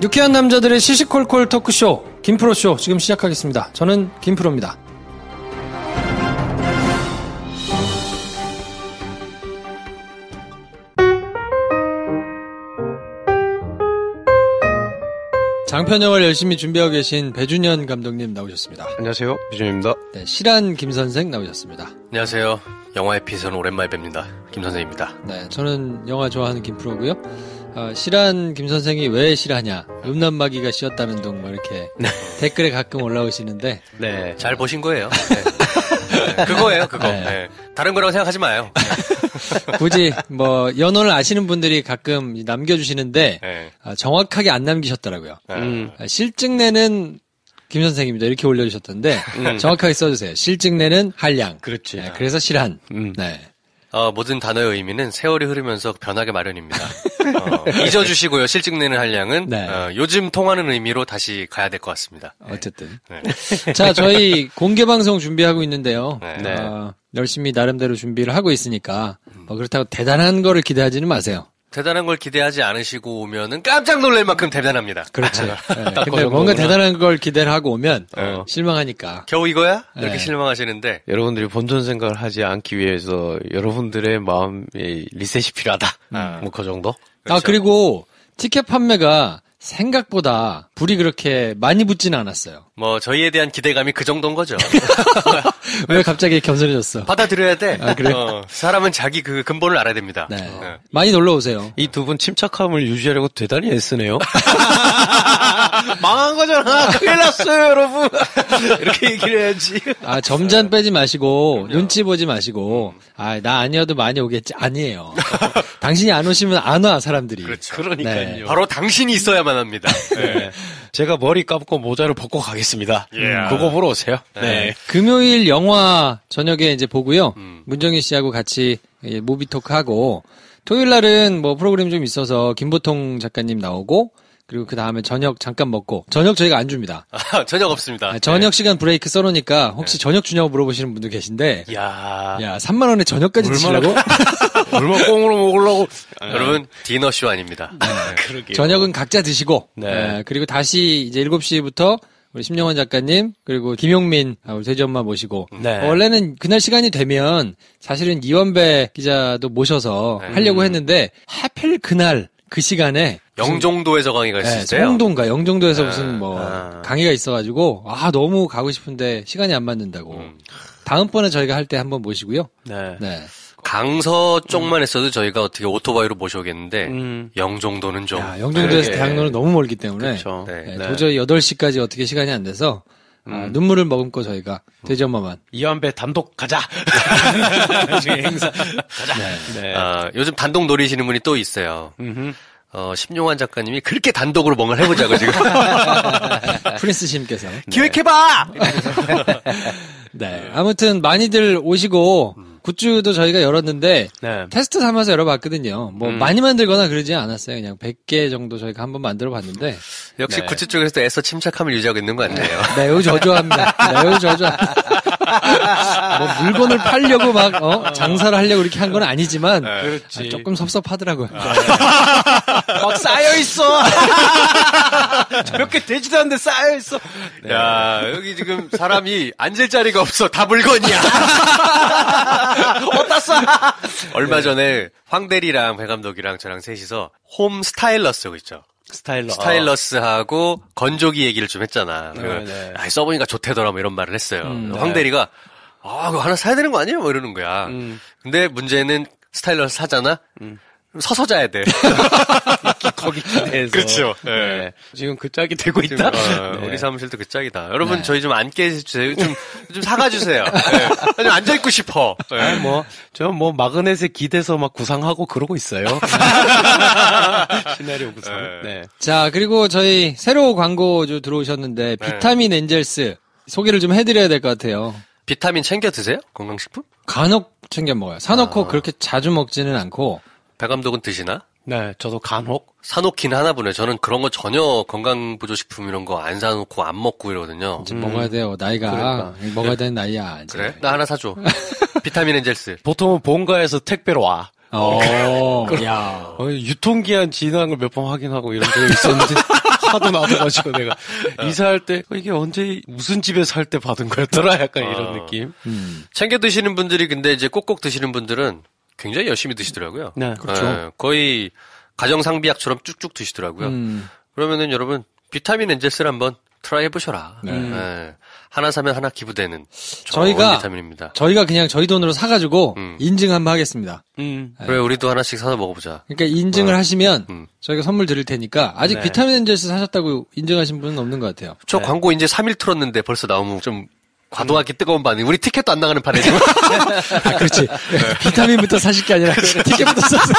유쾌한 남자들의 시시콜콜 토크쇼 김프로쇼 지금 시작하겠습니다. 저는 김프로입니다. 장편영화를 열심히 준비하고 계신 배준현 감독님 나오셨습니다. 안녕하세요, 배준현입니다. 네, 실한 김선생 나오셨습니다. 안녕하세요. 영화의 빛은 오랜만에 뵙니다. 김선생입니다. 네, 저는 영화 좋아하는 김프로고요. 실한 김선생이 왜 실하냐, 음란마귀가 씌었다는 둥 이렇게 댓글에 가끔 올라오시는데 네, 잘 보신 거예요. 네. 그거예요, 그거. 네. 네. 다른 거라고 생각하지 마요. 굳이 뭐 연원을 아시는 분들이 가끔 남겨주시는데 네. 정확하게 안 남기셨더라고요. 실증내는 김 선생입니다. 이렇게 올려주셨던데 정확하게 써주세요. 실증내는 한량. 그렇지. 네, 그래서 실한. 네. 모든 단어의 의미는 세월이 흐르면서 변하게 마련입니다. 잊어주시고요. 실증내는 한량은 네. 요즘 통하는 의미로 다시 가야 될 것 같습니다. 어쨌든. 네. 자, 저희 공개 방송 준비하고 있는데요. 네. 열심히 나름대로 준비를 하고 있으니까 그렇다고 대단한 거를 기대하지는 마세요. 대단한 걸 기대하지 않으시고 오면은 깜짝 놀랄 만큼 대단합니다. 그렇죠. 네. 근데 뭔가 대단한 걸 기대를 하고 오면 실망하니까. 겨우 이거야? 이렇게 네. 실망하시는데. 여러분들이 본전 생각을 하지 않기 위해서 여러분들의 마음의 리셋이 필요하다. 뭐 그 정도? 그렇죠. 그리고 티켓 판매가 생각보다 불이 그렇게 많이 붙지는 않았어요. 뭐 저희에 대한 기대감이 그 정도인 거죠. 왜 갑자기 겸손해졌어? 받아들여야 돼. 그래? 사람은 자기 그 근본을 알아야 됩니다. 네. 많이 놀러 오세요. 이 두 분 침착함을 유지하려고 대단히 애쓰네요. 망한 거잖아. 큰일 났어요, 여러분. 이렇게 얘기를 해야지. 점잔 빼지 마시고, 눈치 보지 마시고, 나 아니어도 많이 오겠지. 아니에요. 당신이 안 오시면 안 와, 사람들이. 그렇죠. 그러니까요. 네. 바로 당신이 있어야만 합니다. 네. 제가 머리 감고 모자를 벗고 가겠습니다. Yeah. 그거 보러 오세요. 네. 금요일 영화 저녁에 이제 보고요. 문정희 씨하고 같이 무비 토크 하고, 토요일 날은 뭐 프로그램 좀 있어서 김보통 작가님 나오고, 그리고 그 다음에 저녁 잠깐 먹고, 저녁 저희가 안 줍니다. 저녁 없습니다. 저녁 시간 브레이크 써놓으니까 혹시 저녁 주냐고 물어보시는 분들 계신데, 야 3만 원에 저녁까지 드시려고? 얼마 꽁으로 먹으려고. 여러분, 디너쇼 아닙니다. 그러게요. 저녁은 각자 드시고, 네. 그리고 다시 이제 7시부터 우리 심영원 작가님, 그리고 김용민, 우리 돼지 엄마 모시고, 네. 원래는 그날 시간이 되면 사실은 이원배 기자도 모셔서 하려고 했는데, 하필 그날, 그 시간에, 영종도에서 강의가 있었어요. 송도인가 영종도에서 무슨 강의가 있어가지고, 너무 가고 싶은데 시간이 안 맞는다고. 다음번에 저희가 할 때 한번 모시고요. 네. 네. 강서 쪽만 했어도 저희가 어떻게 오토바이로 모셔오겠는데, 영종도는 좀. 영종도에서 그러게. 대학로는 너무 멀기 때문에, 그렇죠. 네. 네. 도저히 8시까지 어떻게 시간이 안 돼서, 눈물을 머금고 저희가, 돼지 엄마만. 이완배 단독 가자. 행사 가자. 네. 요즘 단독 노리시는 분이 또 있어요. 심용환 작가님이 그렇게 단독으로 뭔가를 해보자고 지금. 프린스 심께서. 기획해봐! 네. 아무튼 많이들 오시고, 굿즈도 저희가 열었는데, 네. 테스트 삼아서 열어봤거든요. 많이 만들거나 그러지 않았어요. 그냥 100개 정도 저희가 한번 만들어 봤는데. 역시 네. 굿즈 쪽에서도 애써 침착함을 유지하고 있는 것 같네요. 매우 저조합니다. 매우 저조합니다. 뭐 물건을 팔려고 막, 장사를 하려고 이렇게 한 건 아니지만, 그렇지. 조금 섭섭하더라고요. 막 쌓여있어. 몇 개 되지도 않는데 쌓여있어. 야, 여기 지금 사람이 앉을 자리가 없어. 다 물건이야. 어디다 써? 얼마 전에 황대리랑 배 감독이랑 저랑 셋이서 홈 스타일러스 있죠. 스타일러스하고 건조기 얘기를 좀 했잖아. 네. 써보니까 좋대더라 뭐 이런 말을 했어요. 황대리가 그거 하나 사야 되는 거 아니에요? 뭐 이러는 거야. 근데 문제는 스타일러스 사잖아? 서서 자야 돼. 거기 기대해서. 그렇죠. 네. 지금 그 짝이 되고 있다. 네. 우리 사무실도 그 짝이다. 여러분 저희 좀 앉게 해주세요. 좀 사가주세요. 네. 좀 앉아있고 싶어. 네. 저 마그넷에 기대서 막 구상하고 그러고 있어요. 시나리오 구상. 네. 자, 그리고 저희 새로 광고주 들어오셨는데, 비타민 엔젤스 소개를 좀 해드려야 될 것 같아요. 비타민 챙겨 드세요? 건강식품? 간혹 챙겨 먹어요. 사놓고 그렇게 자주 먹지는 않고. 배 감독은 드시나? 네, 저도 간혹. 사놓긴 하나 보네. 저는 그런 거 전혀 건강보조식품 이런 거 안 사놓고 안 먹고 이러거든요. 이제 먹어야 돼요. 나이가. 먹어야 되는 나이야. 이제. 그래? 나 하나 사줘. 비타민 엔젤스. 보통은 본가에서 택배로 와. 야. 유통기한 지난 걸 몇 번 확인하고 이런 적이 있었는데 하도 놔둬가지고 내가 이사할 때 이게 언제 무슨 집에 살 때 받은 거였더라 약간 이런 느낌. 챙겨 드시는 분들이 근데 이제 꼭꼭 드시는 분들은 굉장히 열심히 드시더라고요. 네, 그렇죠. 거의 가정 상비약처럼 쭉쭉 드시더라고요. 그러면은 여러분 비타민 엔젤스를 한번 트라이 해보셔라. 네. 하나 사면 하나 기부되는 좋은 비타민입니다. 저희가 그냥 저희 돈으로 사가지고 인증 한번 하겠습니다. 그래 우리도 하나씩 사서 먹어보자. 그러니까 인증을 하시면 저희가 선물 드릴 테니까 아직 비타민 엔젤스 사셨다고 인증하신 분은 없는 것 같아요. 저 광고 이제 3일 틀었는데 벌써 나오면 좀 과도하게 뜨거운 반응. 우리 티켓도 안 나가는 판에 지금. 아, 그렇지. 비타민부터 사실 게 아니라 티켓부터 사서.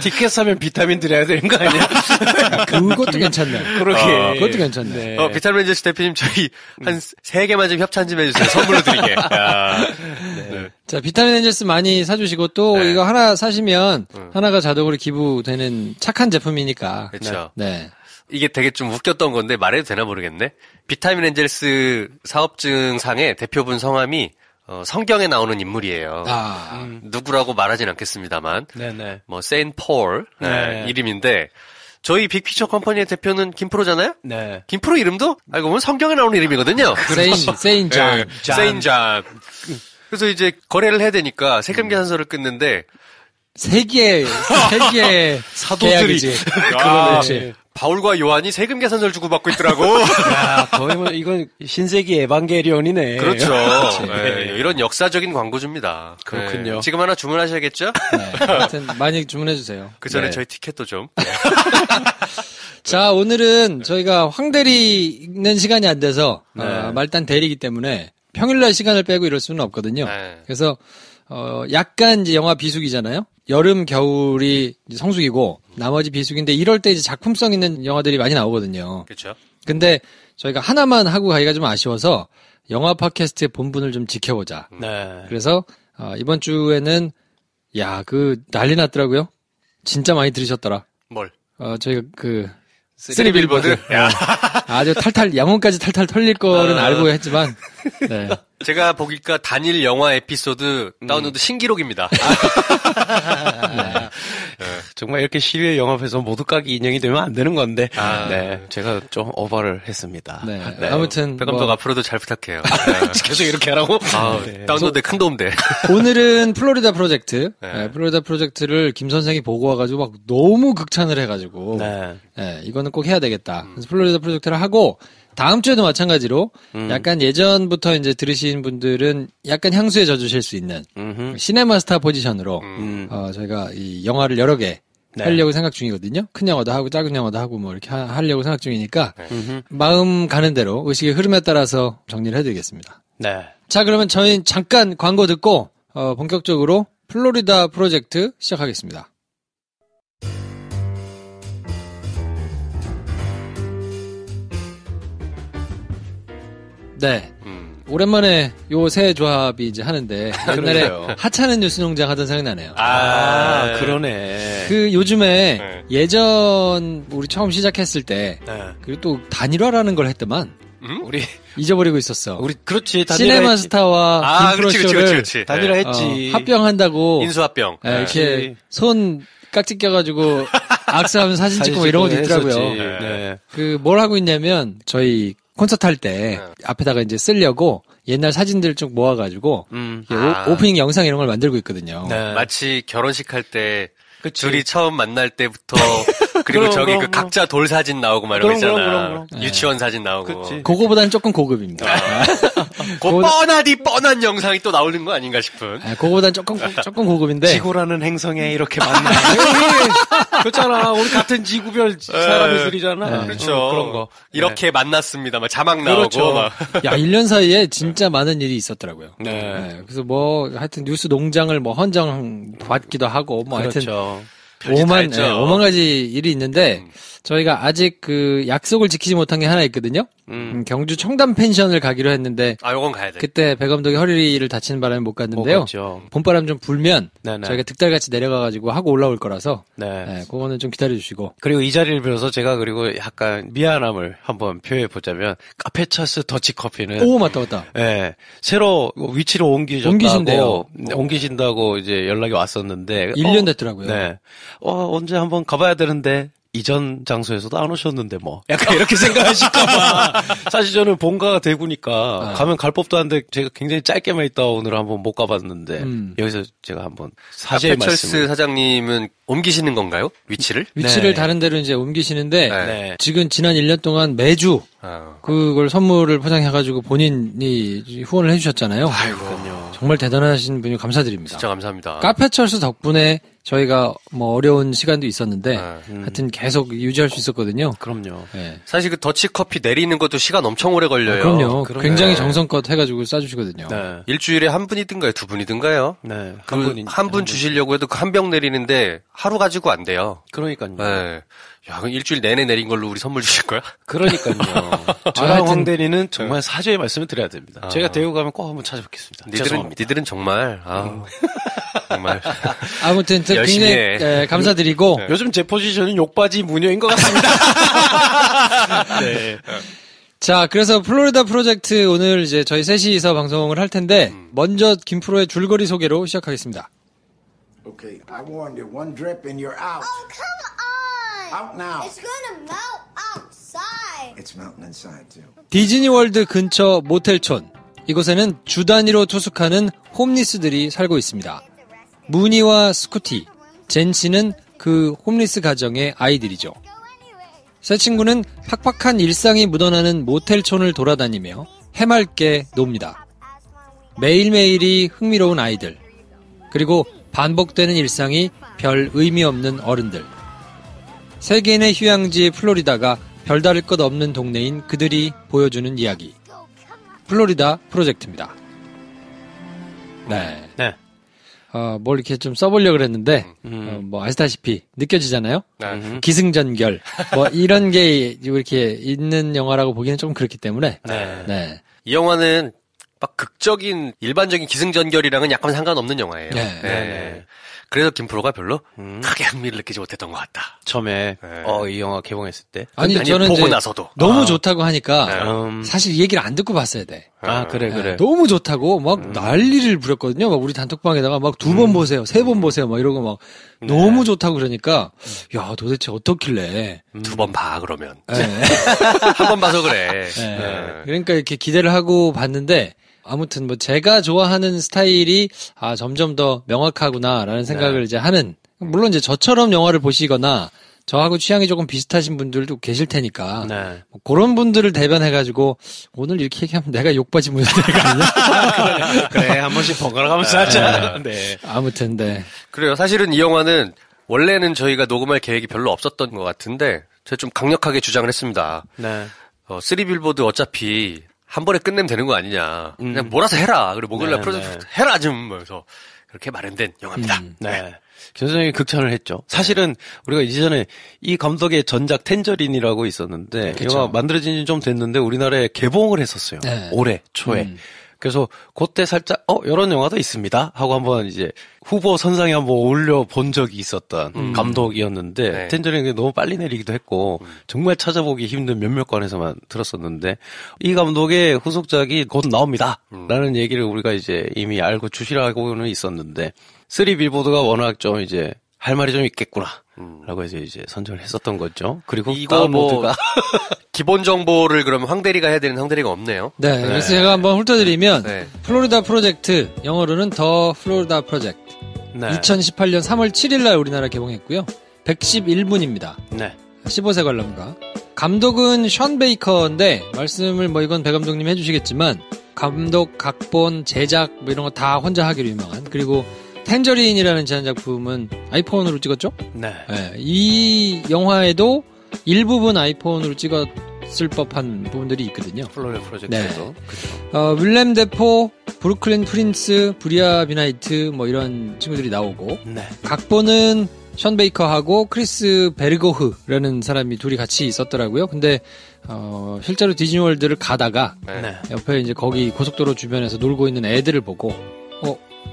티켓 사면 비타민 드려야 되는 거 아니야? 그것도 괜찮네. 그러게. 그것도 괜찮네. 비타민 엔젤스 대표님 저희 한 3개만 좀 협찬 좀 해주세요. 선물로 드릴게. 네. 자, 비타민 엔젤스 많이 사주시고 또 이거 하나 사시면 하나가 자동으로 기부되는 착한 제품이니까. 그렇죠. 네. 이게 되게 좀 웃겼던 건데 말해도 되나 모르겠네. 비타민 엔젤스 사업증 상의 대표분 성함이 성경에 나오는 인물이에요. 누구라고 말하진 않겠습니다만, 네네. 뭐 세인폴 이름인데 저희 빅피처 컴퍼니의 대표는 김프로잖아요. 네. 김프로 이름도 알고 보면 성경에 나오는 이름이거든요. 세인 잔. 세인 잔. 그래서 이제 거래를 해야 되니까 세금 계산서를 끊는데 세계 사도들이 그러네. 바울과 요한이 세금 계산서를 주고받고 있더라고. 야, 거의 뭐 이건 신세기 에반게리온이네. 그렇죠. 네, 이런 역사적인 광고주입니다. 그렇군요. 네, 지금 하나 주문하셔야겠죠? 네. 하여튼 많이 주문해 주세요. 그 전에 네. 저희 티켓도 좀. 자, 오늘은 저희가 황대리는 시간이 안 돼서 말단 대리이기 때문에 평일날 시간을 빼고 이럴 수는 없거든요. 네. 그래서 약간 이제 영화 비수기잖아요. 여름, 겨울이 이제 성수기고 나머지 비수기인데 이럴 때 이제 작품성 있는 영화들이 많이 나오거든요. 그렇죠. 근데 저희가 하나만 하고 가기가 좀 아쉬워서 영화 팟캐스트의 본분을 좀 지켜보자. 네. 그래서 이번 주에는 그 난리 났더라고요. 진짜 많이 들으셨더라. 뭘? 저희가 쓰리 빌보드? 야. 아주 영혼까지 탈탈 털릴 거는 알고 했지만, 네. 제가 보니까 단일 영화 에피소드 다운로드 신기록입니다. 정말 이렇게 실외 영업해서 모두 까기 인형이 되면 안 되는 건데, 네. 제가 좀 오버를 했습니다. 네. 아무튼. 배 감독 앞으로도 잘 부탁해요. 계속 이렇게 하라고? 네. 다운로드에 큰 도움 돼. 오늘은 플로리다 프로젝트. 네, 플로리다 프로젝트를 김 선생이 보고 와가지고 막 너무 극찬을 해가지고. 네, 이거는 꼭 해야 되겠다. 그래서 플로리다 프로젝트를 하고, 다음 주에도 마찬가지로 약간 예전부터 이제 들으신 분들은 약간 향수에 젖으실 수 있는 시네마스타 포지션으로 저희가 이 영화를 여러 개 하려고 생각 중이거든요. 큰 영화도 하고 작은 영화도 하고 뭐 이렇게 하려고 생각 중이니까 마음 가는 대로 의식의 흐름에 따라서 정리를 해드리겠습니다. 네. 자, 그러면 저희 잠깐 광고 듣고 본격적으로 플로리다 프로젝트 시작하겠습니다. 네. 오랜만에 요 새 조합이 이제 하는데 옛날에 하찮은 뉴스농장 하던 생각이 나네요. 그러네. 요즘에 예전 우리 처음 시작했을 때 그리고 또 단일화라는 걸 했더만 우리 잊어버리고 있었어. 우리 그렇지. 시네마스타와 김프로쇼를 단일화했지. 합병한다고 인수합병. 이렇게 손 깍지 껴가지고 악수하면서 사진 찍고 뭐 이런 것도 있더라고요. 네. 뭘 하고 있냐면 저희 콘서트 할 때 앞에다가 이제 쓰려고 옛날 사진들 쭉 모아가지고 오프닝 영상 이런 걸 만들고 있거든요. 네. 마치 결혼식 할 때 둘이 처음 만날 때부터 그리고 저기 그 각자 돌 사진 나오고 막 이런 거 있잖아. 유치원 사진 나오고. 그거보다는 조금 고급입니다. 뻔한 영상이 또 나오는 거 아닌가 싶은. 그거보다는 조금 고급인데. 지구라는 행성에 이렇게 만나. 그렇잖아. 우리 같은 지구별 사람들이잖아. 그렇죠. 그런 거. 이렇게 만났습니다. 막 자막 나오고. 그렇죠. 막. 1년 사이에 진짜 많은 일이 있었더라고요. 네. 그래서 하여튼 뉴스 농장을 헌정 받기도 하고, 그렇죠. 하여튼 5만 가지 일이 있는데, 저희가 아직 약속을 지키지 못한 게 하나 있거든요. 경주 청담 펜션을 가기로 했는데, 요건 가야 돼. 그때 배 감독이 허리를 다치는 바람에 못 갔는데요. 봄바람 좀 불면 저희가 득달같이 내려가가지고 하고 올라올 거라서, 그거는 좀 기다려주시고. 그리고 이 자리를 빌어서 제가 그리고 약간 미안함을 한번 표해 보자면, 카페차스 더치커피는. 오, 맞다. 네. 새로 위치를 옮기신다고 이제 연락이 왔었는데. 1년 됐더라고요. 네. 언제 한번 가봐야 되는데. 이전 장소에서도 안 오셨는데 뭐 약간 이렇게 생각하실까봐 사실 저는 본가가 대구니까 가면 갈 법도 한데 제가 굉장히 짧게만 있다 오늘 한번 못 가봤는데 여기서 제가 한번 사죄의 말씀을. 페철스 사장님은 옮기시는 건가요? 위치를 네. 다른 데로 이제 옮기시는데 네. 지금 지난 1년 동안 매주 그걸 선물을 포장해가지고 본인이 후원을 해주셨잖아요. 아이고. 정말 대단하신 분이 감사드립니다. 진짜 감사합니다. 카페철수 덕분에 저희가 뭐 어려운 시간도 있었는데 하여튼 계속 유지할 수 있었거든요. 그럼요. 네. 사실 그 더치커피 내리는 것도 시간 엄청 오래 걸려요. 그럼요. 굉장히 정성껏 해가지고 싸주시거든요. 네. 일주일에 한 분이든가요? 두 분이든가요? 네. 한 분 주시려고 해도 그 한 병 내리는데 하루 가지고 안 돼요. 그러니까요. 네. 야, 그럼 일주일 내내 내린 걸로 우리 선물 주실 거야? 그러니까요. 저랑 황 대리는 정말 사죄의 말씀을 드려야 됩니다. 제가 대구 가면 꼭 한번 찾아뵙겠습니다. 니들은 정말, 정말. 아무튼 굉장히 감사드리고. 네. 요즘 제 포지션은 욕바지 무녀인 것 같습니다. 네. 자, 그래서 플로리다 프로젝트 오늘 이제 저희 셋이서 방송을 할 텐데, 먼저 김프로의 줄거리 소개로 시작하겠습니다. Okay, I warned you. One drip and you're out. Oh, come on! Out now. It's gonna melt outside. It's melting inside too. 디즈니월드 근처 모텔촌. 이곳에는 주 단위로 투숙하는 홈리스들이 살고 있습니다. 무니와 스쿠티, 젠 씨는 그 홈리스 가정의 아이들이죠. 새 친구는 팍팍한 일상이 묻어나는 모텔촌을 돌아다니며 해맑게 놉니다. 매일매일이 흥미로운 아이들, 그리고 반복되는 일상이 별 의미 없는 어른들. 세계인의 휴양지 플로리다가 별다를 것 없는 동네인 그들이 보여주는 이야기. 플로리다 프로젝트입니다. 네. 네. 뭘 이렇게 좀 써보려고 그랬는데, 뭐 아시다시피 느껴지잖아요? 기승전결. 뭐 이런 게 이렇게 있는 영화라고 보기는 좀 그렇기 때문에. 네. 이 영화는 막 극적인 일반적인 기승전결이랑은 약간 상관없는 영화예요. 네. 그래서 김프로가 별로 크게 흥미를 느끼지 못했던 것 같다. 처음에 이 영화 개봉했을 때. 아니 저는 보고 이제 나서도 너무 좋다고 하니까 사실 이 얘기를 안 듣고 봤어야 돼. 그래. 너무 좋다고 막 난리를 부렸거든요. 막 우리 단톡방에다가 막 2번 보세요, 3번 보세요, 막 이러고 막 너무 좋다고 그러니까 야 도대체 어떻길래 2번 봐 그러면 한 번 봐서 그래. 그러니까 이렇게 기대를 하고 봤는데. 아무튼 뭐 제가 좋아하는 스타일이 점점 더 명확하구나라는 생각을 이제 하는, 물론 이제 저처럼 영화를 보시거나 저하고 취향이 조금 비슷하신 분들도 계실 테니까 뭐 그런 분들을 대변해가지고 오늘 이렇게 얘기하면 내가 욕받이 무너지는 거 아니야? 그래 한 번씩 번갈아 가면서 하자. 네. 아무튼 그래요. 사실은 이 영화는 원래는 저희가 녹음할 계획이 별로 없었던 것 같은데 제가 좀 강력하게 주장을 했습니다. 네. 3빌보드 어차피 한 번에 끝내면 되는 거 아니냐. 그냥 몰아서 해라. 그리고 목요일날 프로젝트 해라 좀. 그래서 그렇게 마련된 영화입니다. 네. 굉장히 극찬을 했죠. 사실은 우리가 이전에 이 감독의 전작 텐저린이라고 있었는데 이 영화 만들어진 지 좀 됐는데 우리나라에 개봉을 했었어요. 올해 초에. 그래서 그때 살짝 이런 영화도 있습니다 하고 한번 이제 후보 선상에 한번 올려 본 적이 있었던 감독이었는데 텐저린이 너무 빨리 내리기도 했고 정말 찾아보기 힘든 몇몇 관에서만 들었었는데 이 감독의 후속작이 곧 나옵니다 라는 얘기를 우리가 이제 이미 알고 주시라고는 있었는데 3빌보드가 워낙 좀 이제 할 말이 좀 있겠구나 라고 해서 이제 선정을 했었던 거죠. 그리고 이거 모드가 기본 정보를 그러면 황 대리가 해야 되는 황 대리가 없네요. 네. 그래서 제가 한번 훑어드리면 플로리다 프로젝트, 영어로는 더 플로리다 프로젝트. 2018년 3월 7일 날 우리나라 개봉했고요. 111분입니다. 15세 관람가. 감독은 션 베이커인데 말씀을 뭐 이건 배 감독님 해주시겠지만 감독, 각본, 제작 뭐 이런 거 다 혼자 하기로 유명한. 그리고 텐저린이라는 제한 작품은 아이폰으로 찍었죠? 이 영화에도 일부분 아이폰으로 찍었을 법한 부분들이 있거든요. 플로리다 프로젝트에서. 윌렘 데포, 브루클린 프린스, 브리아 비나이트 뭐 이런 친구들이 나오고 각본은 션 베이커하고 크리스 베르고흐라는 사람이 둘이 같이 있었더라고요. 근데 실제로 디즈니월드를 가다가 옆에 이제 거기 고속도로 주변에서 놀고 있는 애들을 보고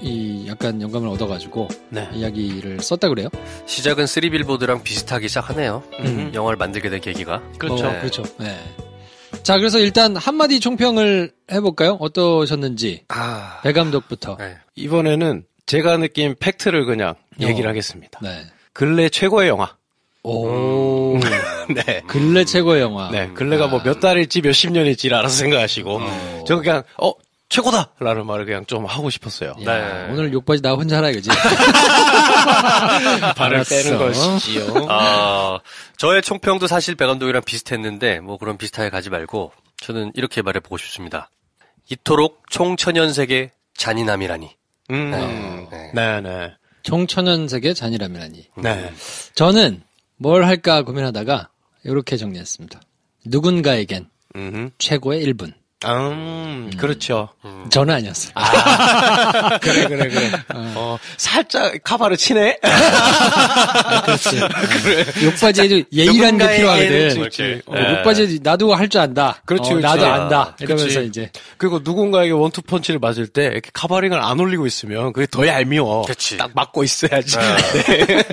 이 약간 영감을 얻어가지고 이야기를 썼다 그래요. 시작은 3빌보드랑 비슷하게 시작하네요. 영화를 만들게 된 계기가. 그렇죠. 그렇죠. 자, 그래서 일단 한마디 총평을 해볼까요? 어떠셨는지. 배 감독부터. 이번에는 제가 느낀 팩트를 그냥 얘기를 하겠습니다. 근래 최고의 영화. 오. 네. 근래 최고의 영화. 네. 근래가 뭐 몇 달일지 몇십 년일지를 알아서 생각하시고. 저 그냥, 최고다! 라는 말을 그냥 좀 하고 싶었어요. 네. 오늘 욕바지 나 혼자 하라 이거지. 발을 빼는 것이지요. 저의 총평도 사실 배 감독이랑 비슷했는데, 뭐 그런 비슷하게 가지 말고, 저는 이렇게 말해보고 싶습니다. 이토록 총천연색의 잔인함이라니. 네. 총천연색의 잔인함이라니. 네. 저는 뭘 할까 고민하다가 이렇게 정리했습니다. 누군가에겐 최고의 1분. 그렇죠. 저는 아니었어요. 그래. 살짝 카바를 치네? 그렇지. 그래. 욕바지에도 예의라는 게 필요하거든. 욕바지 나도 할 줄 안다. 그렇지. 나도 안다. 이러면서 그렇지. 이제. 그리고 누군가에게 원투 펀치를 맞을 때 이렇게 카바링을 안 올리고 있으면 그게 더 얄미워. 그렇지. 딱 맞고 있어야지. 네.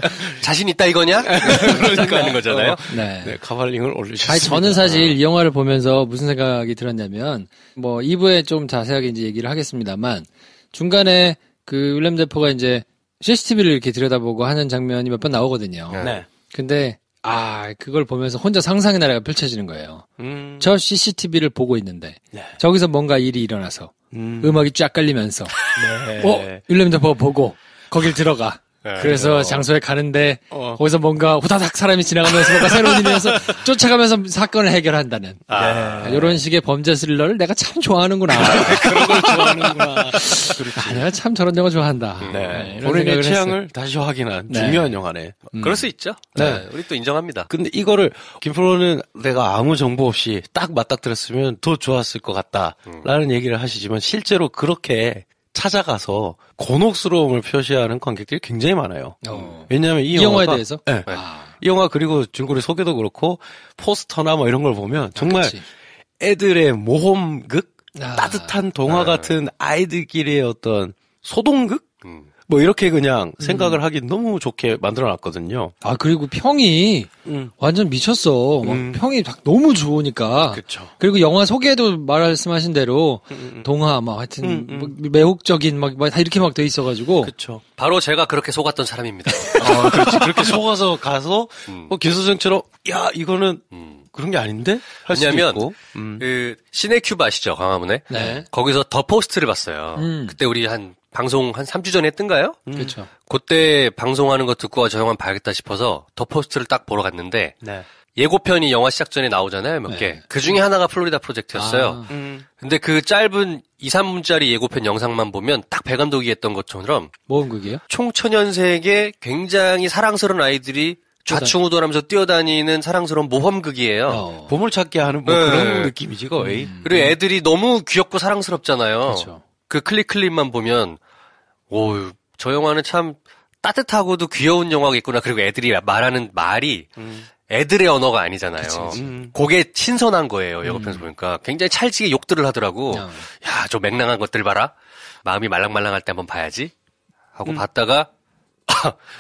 자신 있다 이거냐? 그러니까 하는 거잖아요. 네, 카바링을 올리셨습니다. 아니, 저는 사실 이 영화를 보면서 무슨 생각이 들었냐면, 뭐 2부에 좀 자세하게 이제 얘기를 하겠습니다만 중간에 그 윌렘 데포가 이제 CCTV를 이렇게 들여다보고 하는 장면이 몇 번 나오거든요. 네. 근데 그걸 보면서 혼자 상상의 나라가 펼쳐지는 거예요. 저 CCTV를 보고 있는데 저기서 뭔가 일이 일어나서 음악이 쫙 깔리면서 윌렘 데포가 보고 거길 들어가. 그래서 장소에 가는데 거기서 뭔가 후다닥 사람이 지나가면서 뭔가 새로운 일이 일어나서 쫓아가면서 사건을 해결한다는 이런 식의 범죄 스릴러를 내가 참 좋아하는구나. 그런 걸 좋아하는구나. 내가 참 저런 영화 좋아한다. 본인의 취향을 다시 확인한 중요한 영화네. 그럴 수 있죠. 네. 우리 또 인정합니다. 근데 이거를 김프로는 내가 아무 정보 없이 딱 맞닥뜨렸으면 더 좋았을 것 같다라는 얘기를 하시지만 실제로 그렇게 찾아가서 곤혹스러움을 표시하는 관객들이 굉장히 많아요. 왜냐하면 이 영화에 대해서? 네. 이 영화 그리고 줄거리 소개도 그렇고 포스터나 뭐 이런 걸 보면 정말 애들의 모험극? 따뜻한 동화 같은 아이들끼리의 어떤 소동극? 뭐 이렇게 그냥 생각을 하기 너무 좋게 만들어놨거든요. 그리고 평이 완전 미쳤어. 막 평이 너무 좋으니까. 그쵸. 그리고 영화 소개도 말씀하신 대로 동화 막 하여튼 뭐 매혹적인 막 다 이렇게 막 돼 있어가지고. 그렇죠. 바로 제가 그렇게 속았던 사람입니다. 그렇지. 그렇게 속아서 가서 김수정처럼 야 이거는 그런 게 아닌데? 할 수도 왜냐면 있고. 그 시네큐브 아시죠? 광화문에. 네. 거기서 더 포스트를 봤어요. 그때 우리 방송 한 3주 전에 했던가요? 그렇죠. 그때 방송하는 거 듣고 저 영화 봐야겠다 싶어서 더 포스트를 딱 보러 갔는데 예고편이 영화 시작 전에 나오잖아요, 몇 개. 그 중에 하나가 플로리다 프로젝트였어요. 근데 그 짧은 2, 3분짜리 예고편 영상만 보면 딱 배 감독이 했던 것처럼 모험극이에요? 총천연색의 굉장히 사랑스러운 아이들이 좌충우돌하면서 뛰어다니는 사랑스러운 모험극이에요. 보물찾기 하는 뭐 그런 느낌이지 거의. 그리고 애들이 너무 귀엽고 사랑스럽잖아요. 그렇죠. 그 클립만 보면 저 영화는 참 따뜻하고도 귀여운 영화겠구나. 그리고 애들이 말하는 말이 애들의 언어가 아니잖아요. 그게 신선한 거예요. 예고편에서 보니까. 굉장히 찰지게 욕들을 하더라고. 야, 저 맹랑한 것들 봐라. 마음이 말랑말랑할 때 한번 봐야지. 하고 봤다가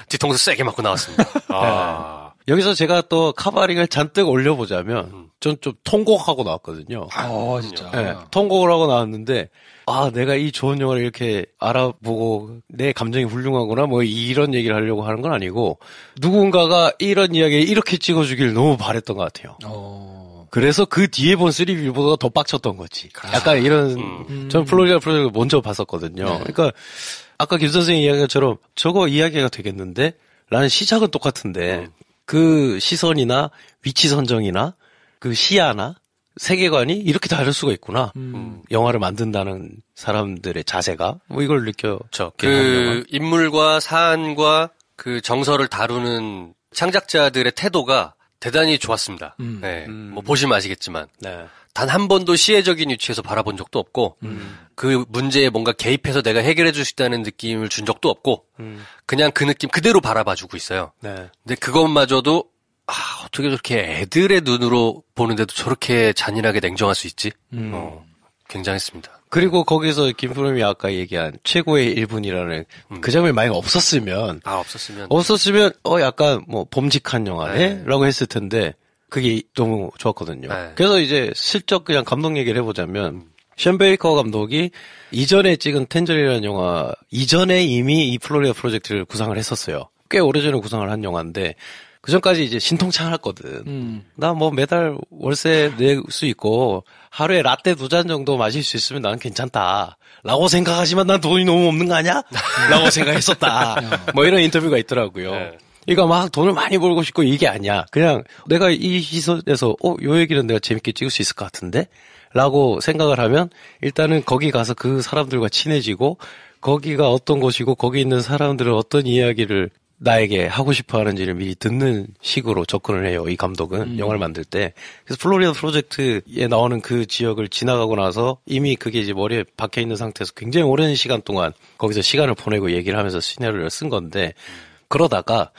뒤통수 세게 맞고 나왔습니다. 여기서 제가 또 카바링을 잔뜩 올려보자면 전 좀 통곡하고 나왔거든요. 진짜. 네, 통곡을 하고 나왔는데 내가 이 좋은 영화를 이렇게 알아보고 내 감정이 훌륭하구나 뭐 이런 얘기를 하려고 하는 건 아니고 누군가가 이런 이야기를 이렇게 찍어주길 너무 바랬던 것 같아요. 그래서 그 뒤에 본 3빌보드가 더 빡쳤던 거지. 약간 이런 전 플로리다 프로젝트를 먼저 봤었거든요. 그러니까 아까 김 선생님 이야기처럼 저거 이야기가 되겠는데? 라는 시작은 똑같은데 그 시선이나 위치 선정이나 그 시야나 세계관이 이렇게 다를 수가 있구나. 영화를 만든다는 사람들의 자세가 뭐 이걸 느껴져. 그 인물과 사안과 그 정서를 다루는 창작자들의 태도가 대단히 좋았습니다. 뭐 보시면 아시겠지만 단 한 번도 시혜적인 위치에서 바라본 적도 없고 그 문제에 뭔가 개입해서 내가 해결해 줄 수 있다는 느낌을 준 적도 없고 그냥 그 느낌 그대로 바라봐주고 있어요. 근데 그것마저도 어떻게 저렇게 애들의 눈으로 보는데도 저렇게 잔인하게 냉정할 수 있지? 굉장했습니다. 그리고 거기서 김프롬이 아까 얘기한 최고의 1분이라는 그 장면이 만약 없었으면 약간 뭐 범직한 영화네? 라고 했을 텐데 그게 너무 좋았거든요. 그래서 이제 슬쩍 그냥 감독 얘기를 해보자면 션 베이커 감독이 이전에 찍은 텐저린이라는 영화 이전에 이미 이 플로리다 프로젝트를 구상을 했었어요. 꽤 오래전에 구상을 한 영화인데 그 전까지 이제 신통찮았거든. 나 뭐 매달 월세 낼 수 있고 하루에 라떼 2잔 정도 마실 수 있으면 나는 괜찮다. 라고 생각하지만 난 돈이 너무 없는 거 아니야? 라고 생각했었다. 뭐 이런 인터뷰가 있더라고요. 네. 그러니까 막 돈을 많이 벌고 싶고 이게 아니야. 그냥 내가 이 시선에서 요 얘기는 내가 재밌게 찍을 수 있을 것 같은데? 라고 생각을 하면 일단은 거기 가서 그 사람들과 친해지고 거기가 어떤 곳이고 거기 있는 사람들은 어떤 이야기를 나에게 하고 싶어 하는지를 미리 듣는 식으로 접근을 해요. 이 감독은 영화를 만들 때. 그래서 플로리다 프로젝트에 나오는 그 지역을 지나가고 나서 이미 그게 이제 머리에 박혀 있는 상태에서 굉장히 오랜 시간 동안 거기서 시간을 보내고 얘기를 하면서 시나리오를 쓴 건데 그러다가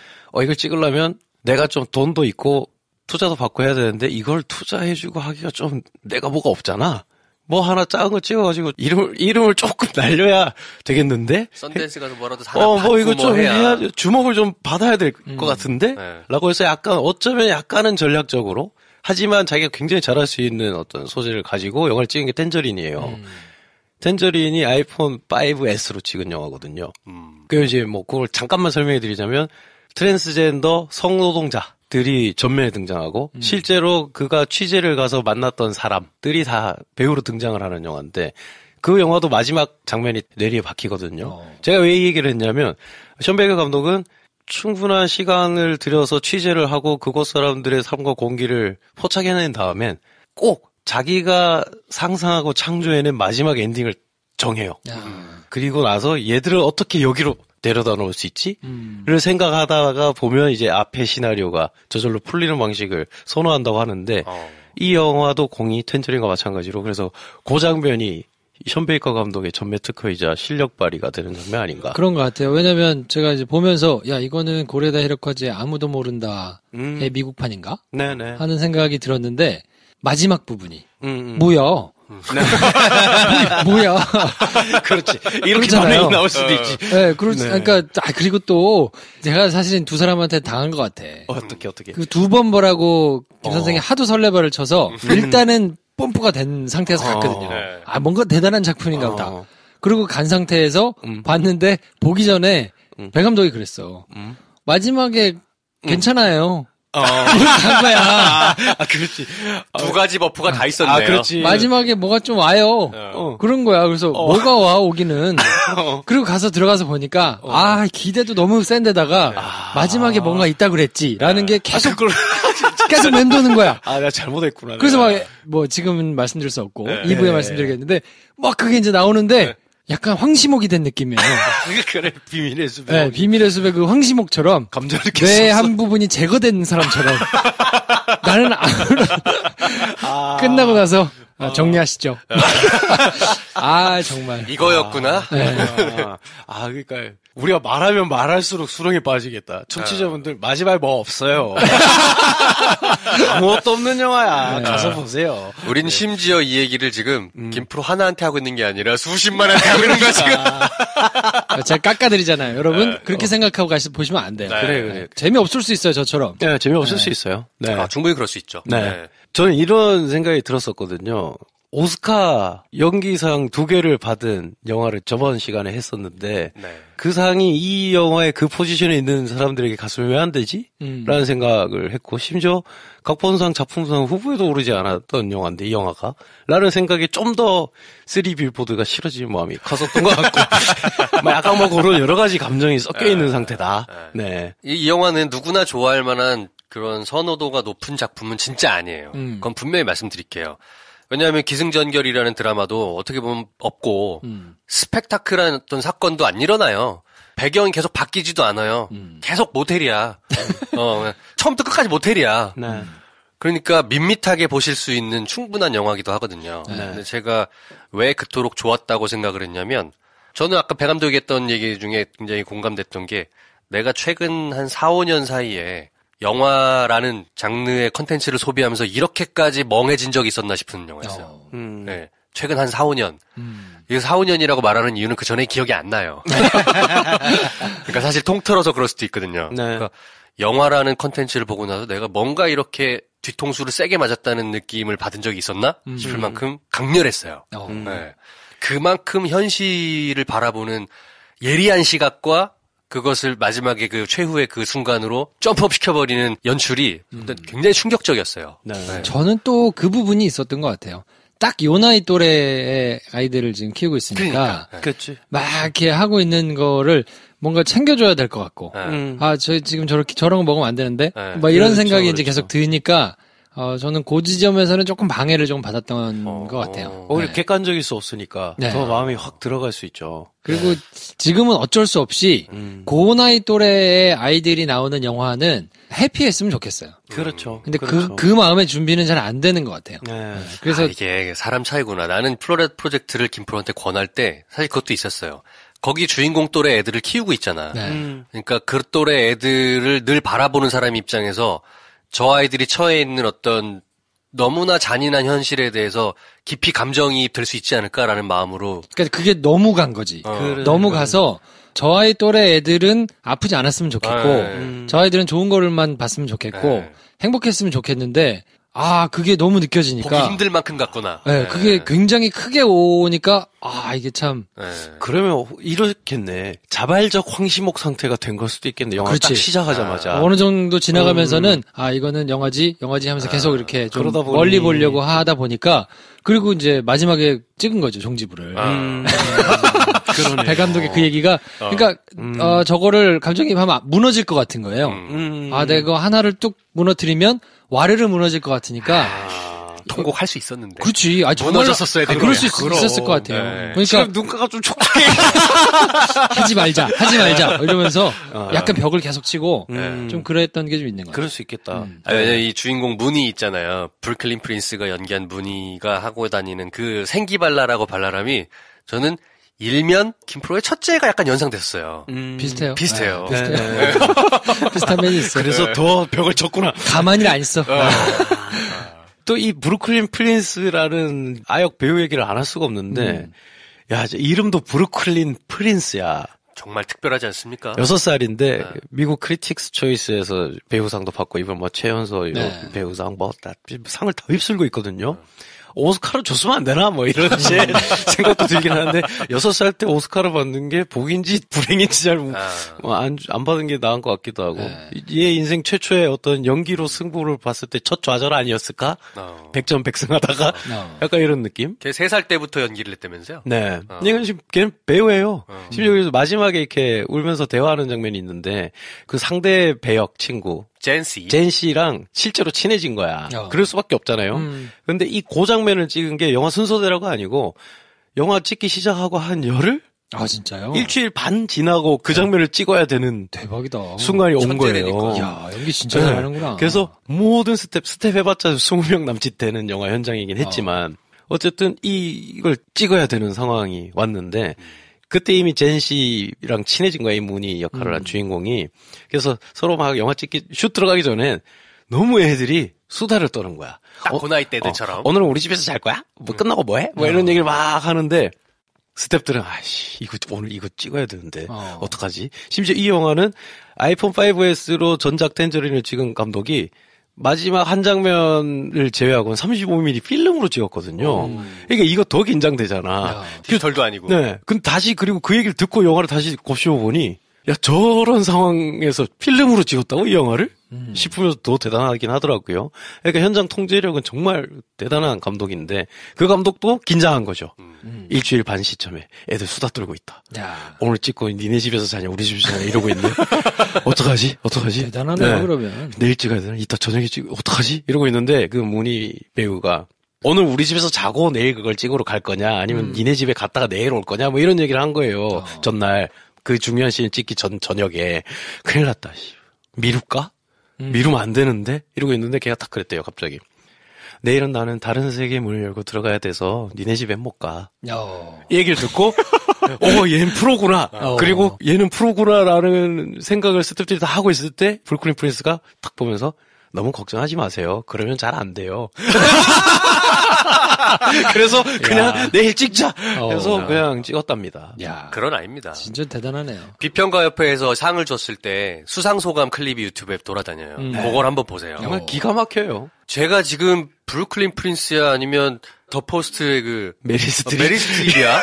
이걸 찍으려면 내가 좀 돈도 있고 투자도 받고 해야 되는데 이걸 투자해주고 하기가 좀 내가 뭐가 없잖아. 뭐 하나 작은 거 찍어가지고 이름을 조금 날려야 되겠는데? 썬댄스 가서 뭐라도 하나 받고 뭐 이거 좀 해야 주목을 좀 받아야 될 것 같은데? 네. 라고 해서 어쩌면 약간은 전략적으로 하지만 자기가 굉장히 잘할 수 있는 어떤 소재를 가지고 영화를 찍은 게 텐저린이에요. 텐저린이 아이폰 5S로 찍은 영화거든요. 그리고 이제 뭐 그걸 잠깐만 설명해 드리자면 트랜스젠더 성노동자들이 전면에 등장하고 실제로 그가 취재를 가서 만났던 사람들이 다 배우로 등장을 하는 영화인데 그 영화도 마지막 장면이 뇌리에 박히거든요. 제가 왜 이 얘기를 했냐면 션 베이거 감독은 충분한 시간을 들여서 취재를 하고 그곳 사람들의 삶과 공기를 포착해낸 다음엔 꼭 자기가 상상하고 창조해낸 마지막 엔딩을 정해요. 그리고 나서 얘들을 어떻게 여기로 데려다 놓을 수 있지? 를 생각하다가 보면 이제 앞에 시나리오가 저절로 풀리는 방식을 선호한다고 하는데 이 영화도 공이 텐저린과 마찬가지로 그래서 그 장면이 션 베이커 감독의 전매 특허이자 실력 발휘가 되는 장면 아닌가? 그런 것 같아요. 왜냐면 제가 이제 보면서 야 이거는 고레다 히로카즈의 아무도 모른다의 미국판인가? 네네. 하는 생각이 들었는데 마지막 부분이 뭐야? 뭐야? 그렇지. 이렇게 반응이 나올 수도 있지. 네, 그러니까 그리고 또 제가 사실은 두 사람한테 당한 것 같아. 어떻게? 그 두 번 보라고 김 선생이 하도 설레발을 쳐서 일단은 뽐뿌가 된 상태에서 갔거든요. 뭔가 대단한 작품인가 보다. 그리고 간 상태에서 봤는데 보기 전에 배 감독이 그랬어. 마지막에 괜찮아요. 간 거야. 그렇지. 두 가지 버프가 다 있었네요. 그렇지. 마지막에 뭐가 좀 와요. 그런 거야. 그래서 뭐가 와 오기는. 그리고 들어가서 보니까 기대도 너무 센데다가 마지막에 뭔가 있다 그랬지라는 게 계속 계속 맴도는 거야. 내가 잘못했구나. 그래서 뭐 지금은 말씀드릴 수 없고 2부에 말씀드리겠는데 그게 이제 나오는데 약간 황시목이 된 느낌이에요. 그래, 비밀의 숲에. 네, 비밀의 숲의 그 황시목처럼. 감정을 느꼈어. 뇌 한 부분이 제거된 사람처럼. 나는 끝나고 나서 정리하시죠. 정말. 이거였구나. 네. 그러니까 우리가 말하면 말할수록 수렁에 빠지겠다. 청취자분들 마지막에 뭐 없어요. 아무것도 없는 영화야. 가서 보세요. 우린 심지어 이 얘기를 지금 김프로 하나한테 하고 있는 게 아니라 수십만한테 하고 있는 거야 지금. 제가 깎아드리잖아요. 여러분 그렇게 생각하고 보시면 안 돼요. 그래. 재미없을 수 있어요. 저처럼. 네, 재미없을 수 있어요. 네. 충분히 그럴 수 있죠. 네. 저는 이런 생각이 들었었거든요. 오스카 연기상 2개를 받은 영화를 저번 시간에 했었는데 그 상이 이 영화의 그 포지션에 있는 사람들에게 갔으면 왜 안 되지? 라는 생각을 했고 심지어 각본상 작품상 후보에도 오르지 않았던 영화인데 이 영화가 라는 생각에 좀 더 3빌보드가 싫어지는 마음이 컸었던 것 같고 약간 그런 여러 가지 감정이 섞여 있는 상태다. 네. 이 영화는 누구나 좋아할 만한 그런 선호도가 높은 작품은 진짜 아니에요. 그건 분명히 말씀드릴게요. 왜냐하면 기승전결이라는 드라마도 어떻게 보면 없고 스펙타클한 어떤 사건도 안 일어나요. 배경이 계속 바뀌지도 않아요. 계속 모텔이야. 처음부터 끝까지 모텔이야. 네. 그러니까 밋밋하게 보실 수 있는 충분한 영화이기도 하거든요. 근데 제가 왜 그토록 좋았다고 생각을 했냐면 저는 아까 배 감독이 했던 얘기 중에 굉장히 공감됐던 게 내가 최근 한 4, 5년 사이에 영화라는 장르의 컨텐츠를 소비하면서 이렇게까지 멍해진 적이 있었나 싶은 영화였어요. 네. 최근 한 4, 5년. 이거 4, 5년이라고 말하는 이유는 그 전에 기억이 안 나요. 그러니까 사실 통틀어서 그럴 수도 있거든요. 네. 그러니까 영화라는 컨텐츠를 보고 나서 내가 뭔가 이렇게 뒤통수를 세게 맞았다는 느낌을 받은 적이 있었나 싶을 만큼 강렬했어요. 네. 그만큼 현실을 바라보는 예리한 시각과 그것을 마지막에 그 최후의 그 순간으로 점프업 시켜버리는 연출이 굉장히 충격적이었어요. 네. 저는 또 그 부분이 있었던 것 같아요. 딱 요 나이 또래의 아이들을 지금 키우고 있으니까. 그렇지. 막 이렇게 하고 있는 거를 뭔가 챙겨줘야 될 것 같고. 저희 지금 저런 거 먹으면 안 되는데. 막 이런 생각이 이제 계속 드니까. 저는 그 지점에서는 조금 방해를 좀 받았던 것 같아요. 오히려 객관적일 수 없으니까 더 마음이 확 들어갈 수 있죠. 그리고 지금은 어쩔 수 없이 그 나이 또래의 아이들이 나오는 영화는 해피했으면 좋겠어요. 그렇죠. 근데 그렇죠. 그 마음의 준비는 잘 안 되는 것 같아요. 그래서 이게 사람 차이구나. 나는 플로렛 프로젝트를 김프로한테 권할 때 사실 그것도 있었어요. 거기 주인공 또래 애들을 키우고 있잖아. 그러니까 그 또래 애들을 늘 바라보는 사람 입장에서 저 아이들이 처해 있는 어떤 너무나 잔인한 현실에 대해서 깊이 감정이입 될 수 있지 않을까라는 마음으로. 그러니까 그게 너무 간 거지. 너무 가서 저 아이 또래 애들은 아프지 않았으면 좋겠고 저 아이들은 좋은 거를만 봤으면 좋겠고 행복했으면 좋겠는데 그게 너무 느껴지니까. 보기 힘들 만큼 같구나. 네, 그게 굉장히 크게 오니까, 이게 참. 그러면 이렇겠네. 자발적 황시목 상태가 된 걸 수도 있겠네. 영화 딱 시작하자마자. 어느 정도 지나가면서는, 이거는 영화지 하면서 계속 이렇게 좀 멀리 보려고 하다 보니까, 그리고 이제 마지막에 찍은 거죠, 종지부를. 그러네. 배 감독의 그 얘기가, 그러니까, 저거를 감정이입하면 무너질 것 같은 거예요. 내가 하나를 뚝 무너뜨리면, 와르르 무너질 것 같으니까 통곡할 수 있었는데. 그렇지. 무너졌었어야 되는 그럴 수 있었을 것 같아요. 그러니까 지금 눈가가 좀 촉촉해. 하지 말자 이러면서 약간 벽을 계속 치고 좀 그랬던 게 좀 있는 것 같아요. 그럴 수 있겠다. 왜냐면 이 주인공 무니 있잖아요. 브루클린 프린스가 연기한 무니가 하고 다니는 그 생기발랄하고 발랄함이 저는 일면 김프로의 첫째가 약간 연상됐어요. 비슷해요. 비슷해요. 비슷한 면이 있어요. 그래서 더 벽을 쳤구나. 가만히 안 있어. 또 이 브루클린 프린스라는 아역 배우 얘기를 안 할 수가 없는데, 이름도 브루클린 프린스야. 정말 특별하지 않습니까? 6살인데 미국 크리틱스 초이스에서 배우상도 받고 이번 최연소 배우상 상을 다 휩쓸고 있거든요. 오스카를 줬으면 안 되나? 이런 생각도 들긴 하는데, 6살 때 오스카를 받는 게 복인지 불행인지 잘, 안 받은 게 나은 것 같기도 하고. 얘 인생 최초의 어떤 연기로 승부를 봤을 때 첫 좌절 아니었을까? 백전백승하다가? 약간 이런 느낌? 걔 3살 때부터 연기를 했다면서요? 네. 이건 지금 걔는 배우예요. 심지어 그래서 마지막에 이렇게 울면서 대화하는 장면이 있는데, 그 상대 배역 친구. 젠씨랑 실제로 친해진 거야. 그럴 수밖에 없잖아요. 근데 이 장면을 찍은 게 영화 순서대로가 아니고 영화 찍기 시작하고 한 열흘? 진짜요? 일주일 반 지나고 그 장면을 찍어야 되는 대박이다. 순간이 온 거예요. 야, 연기 진짜 잘하는구나. 그래서 모든 스텝 해봤자 20명 남짓 되는 영화 현장이긴 했지만 어쨌든 이걸 찍어야 되는 상황이 왔는데 그때 이미 젠 씨랑 친해진 거야, 이 무니 역할을 한 주인공이. 그래서 서로 막 영화 찍기, 슛 들어가기 전엔 너무 애들이 수다를 떠는 거야. 딱 그 나이 때들처럼. 오늘은 우리 집에서 잘 거야? 끝나고 뭐 해? 이런 얘기를 막 하는데, 스태프들은, 오늘 이거 찍어야 되는데, 어떡하지? 심지어 이 영화는 아이폰 5S로 전작 텐저린을 찍은 감독이 마지막 한 장면을 제외하고는 35mm 필름으로 찍었거든요. 그러니까 이거 더 긴장되잖아. 디지털도 아니고. 네. 근데 그리고 그 얘기를 듣고 영화를 다시 곱씹어보니, 저런 상황에서 필름으로 찍었다고, 이 영화를? 싶으면서 더 대단하긴 하더라고요. 그러니까 현장 통제력은 정말 대단한 감독인데, 그 감독도 긴장한 거죠. 일주일 반 시점에 애들 수다 떨고 있다. 오늘 찍고 니네 집에서 자냐, 우리 집에서 자냐, 이러고 있네. 어떡하지? 대단하네요, 그러면. 내일 찍어야 되나? 이따 저녁에 어떡하지? 이러고 있는데, 그 무니 배우가, 오늘 우리 집에서 자고 내일 그걸 찍으러 갈 거냐, 아니면 니네 집에 갔다가 내일 올 거냐, 이런 얘기를 한 거예요. 전날. 그 중요한 씬을 찍기 저녁에. 큰일 났다. 미룰까? 미루면 안 되는데? 이러고 있는데 걔가 딱 그랬대요, 갑자기. 내일은 나는 다른 세계의 문을 열고 들어가야 돼서 니네 집엔 못 가. 이 얘기를 듣고, 얘는 프로구나. 그리고 얘는 프로구나라는 생각을 스태프들이 다 하고 있을 때, 브루클린 프린스가 딱 보면서, 너무 걱정하지 마세요. 그러면 잘 안 돼요. 그래서 그냥 내일 찍자. 그래서 그냥 찍었답니다. 그건 아닙니다. 진짜 대단하네요. 비평가협회에서 상을 줬을 때 수상소감 클립이 유튜브에 돌아다녀요. 그걸 한번 보세요. 정말 기가 막혀요. 제가 지금 브루클린 프린스야 아니면 더 포스트의 그 메리 스트립. 메리 스트립이야?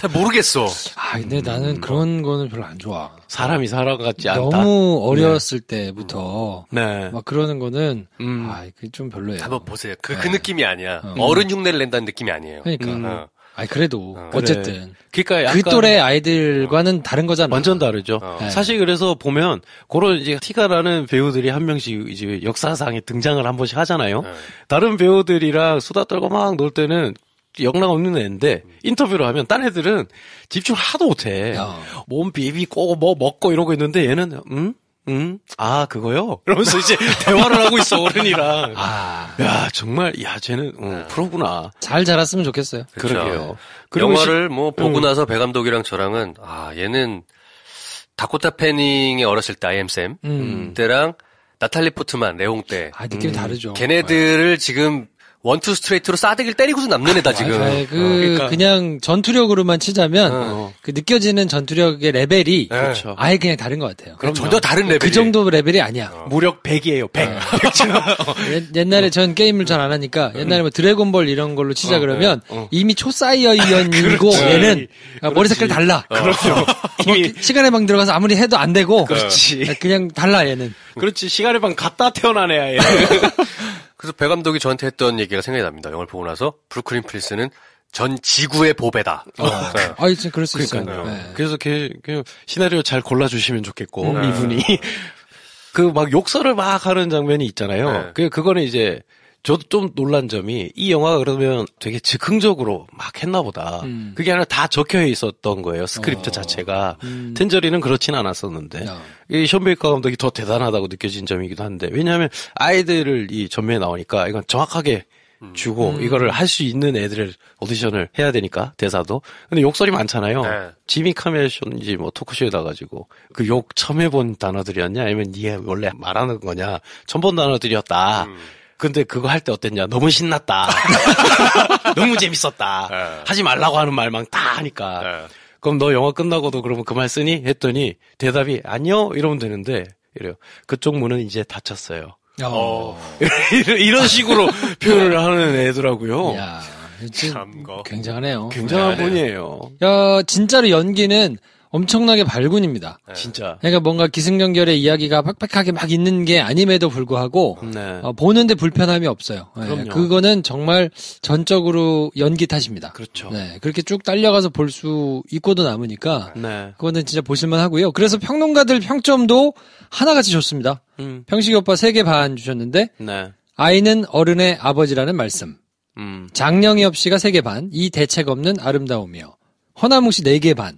잘 모르겠어. 근데 나는 그런 거는 별로 안 좋아. 사람이 사람 같지 않다. 너무 어렸을 때부터 네. 막 그러는 거는 그게 좀 별로예요. 한번 보세요. 그 느낌이 아니야. 어른 흉내를 낸다는 느낌이 아니에요. 그러니까. 그래도 어쨌든 그러니까 그 또래 아이들과는 다른 거잖아. 완전 다르죠. 사실 그래서 보면 그런 이제 티가 나는 배우들이 한 명씩 이제 역사상에 등장을 한 번씩 하잖아요. 다른 배우들이랑 수다 떨고 막 놀 때는 영락 없는 애인데 인터뷰를 하면 딴 애들은 집중을 하도 못해. 몸 비비고 뭐 먹고 이러고 있는데 얘는 그거요? 이러면서 이제 대화를 하고 있어, 어른이랑. 야, 정말, 쟤는, 프로구나. 잘 자랐으면 좋겠어요. 그러게요. 영화를 보고 나서 배 감독이랑 저랑은, 얘는 다코타 패닝의 어렸을 때 아이엠쌤 때랑 나탈리 포트만, 레옹 때. 느낌이 다르죠. 걔네들을 지금 원투 스트레이트로 싸대기를 때리고서 남는 애다, 지금. 그러니까. 그냥 전투력으로만 치자면, 그 느껴지는 전투력의 레벨이, 그렇죠. 아예 그냥 다른 것 같아요. 그럼 전혀 다른 레벨이. 그 정도 레벨이 아니야. 무력 100이에요, 100. 옛날에 전 게임을 잘 안 하니까, 옛날에 뭐 드래곤볼 이런 걸로 치자 그러면, 이미 초사이어이언이고, 얘는 머리 색깔 달라. 그렇죠. 이미 시간의 방 들어가서 아무리 해도 안 되고, 그렇지. 그냥 달라, 얘는. 그렇지. 시간의 방 갔다 태어난 애야, 얘. 그래서 배 감독이 저한테 했던 얘기가 생각이 납니다. 영화를 보고 나서 브루클린 프린스는 전 지구의 보배다. 진짜 그럴 수 있어요. 네. 그래서 그냥 시나리오 잘 골라주시면 좋겠고 이분이 그 막 욕설을 막 하는 장면이 있잖아요. 그거는 이제 저도 좀 놀란 점이 이 영화가 그러면 되게 즉흥적으로 막 했나 보다. 그게 아니라 다 적혀 있었던 거예요. 스크립트 자체가. 텐저리는 그렇진 않았었는데. 이 션 베이커 감독이 더 대단하다고 느껴진 점이기도 한데. 왜냐하면 아이들을 이 전면에 나오니까 이건 정확하게 주고 이거를 할 수 있는 애들을 오디션을 해야 되니까 대사도. 근데 욕설이 많잖아요. 지미 카멜쇼인지 뭐 토크쇼에 나가지고 그 욕 처음 해본 단어들이었냐 아니면 니가 원래 말하는 거냐 처음 본 단어들이었다. 근데 그거 할 때 어땠냐? 너무 신났다. 너무 재밌었다. 하지 말라고 하는 말만 다 하니까. 그럼 너 영화 끝나고도 그러면 그 말 쓰니? 했더니 대답이 아니요 이러면 되는데 이래요. 그쪽 문은 이제 닫혔어요. 이런 식으로 표현을 하는 애더라고요. 이야, 굉장하네요. 굉장한 분이에요. 진짜로 연기는 엄청나게 발군입니다. 진짜. 그러니까 뭔가 기승전결의 이야기가 팍팍하게 막 있는 게 아님에도 불구하고 보는데 불편함이 없어요. 그럼요. 그거는 정말 전적으로 연기 탓입니다. 그렇죠. 그렇게 쭉 딸려가서 볼 수 있고도 남으니까 그거는 진짜 보실만 하고요. 그래서 평론가들 평점도 하나같이 좋습니다. 평식이 오빠 3개 반 주셨는데 아이는 어른의 아버지라는 말씀. 장영엽 씨가 3개 반. 이 대책 없는 아름다움이요. 허나무 씨 4개 반.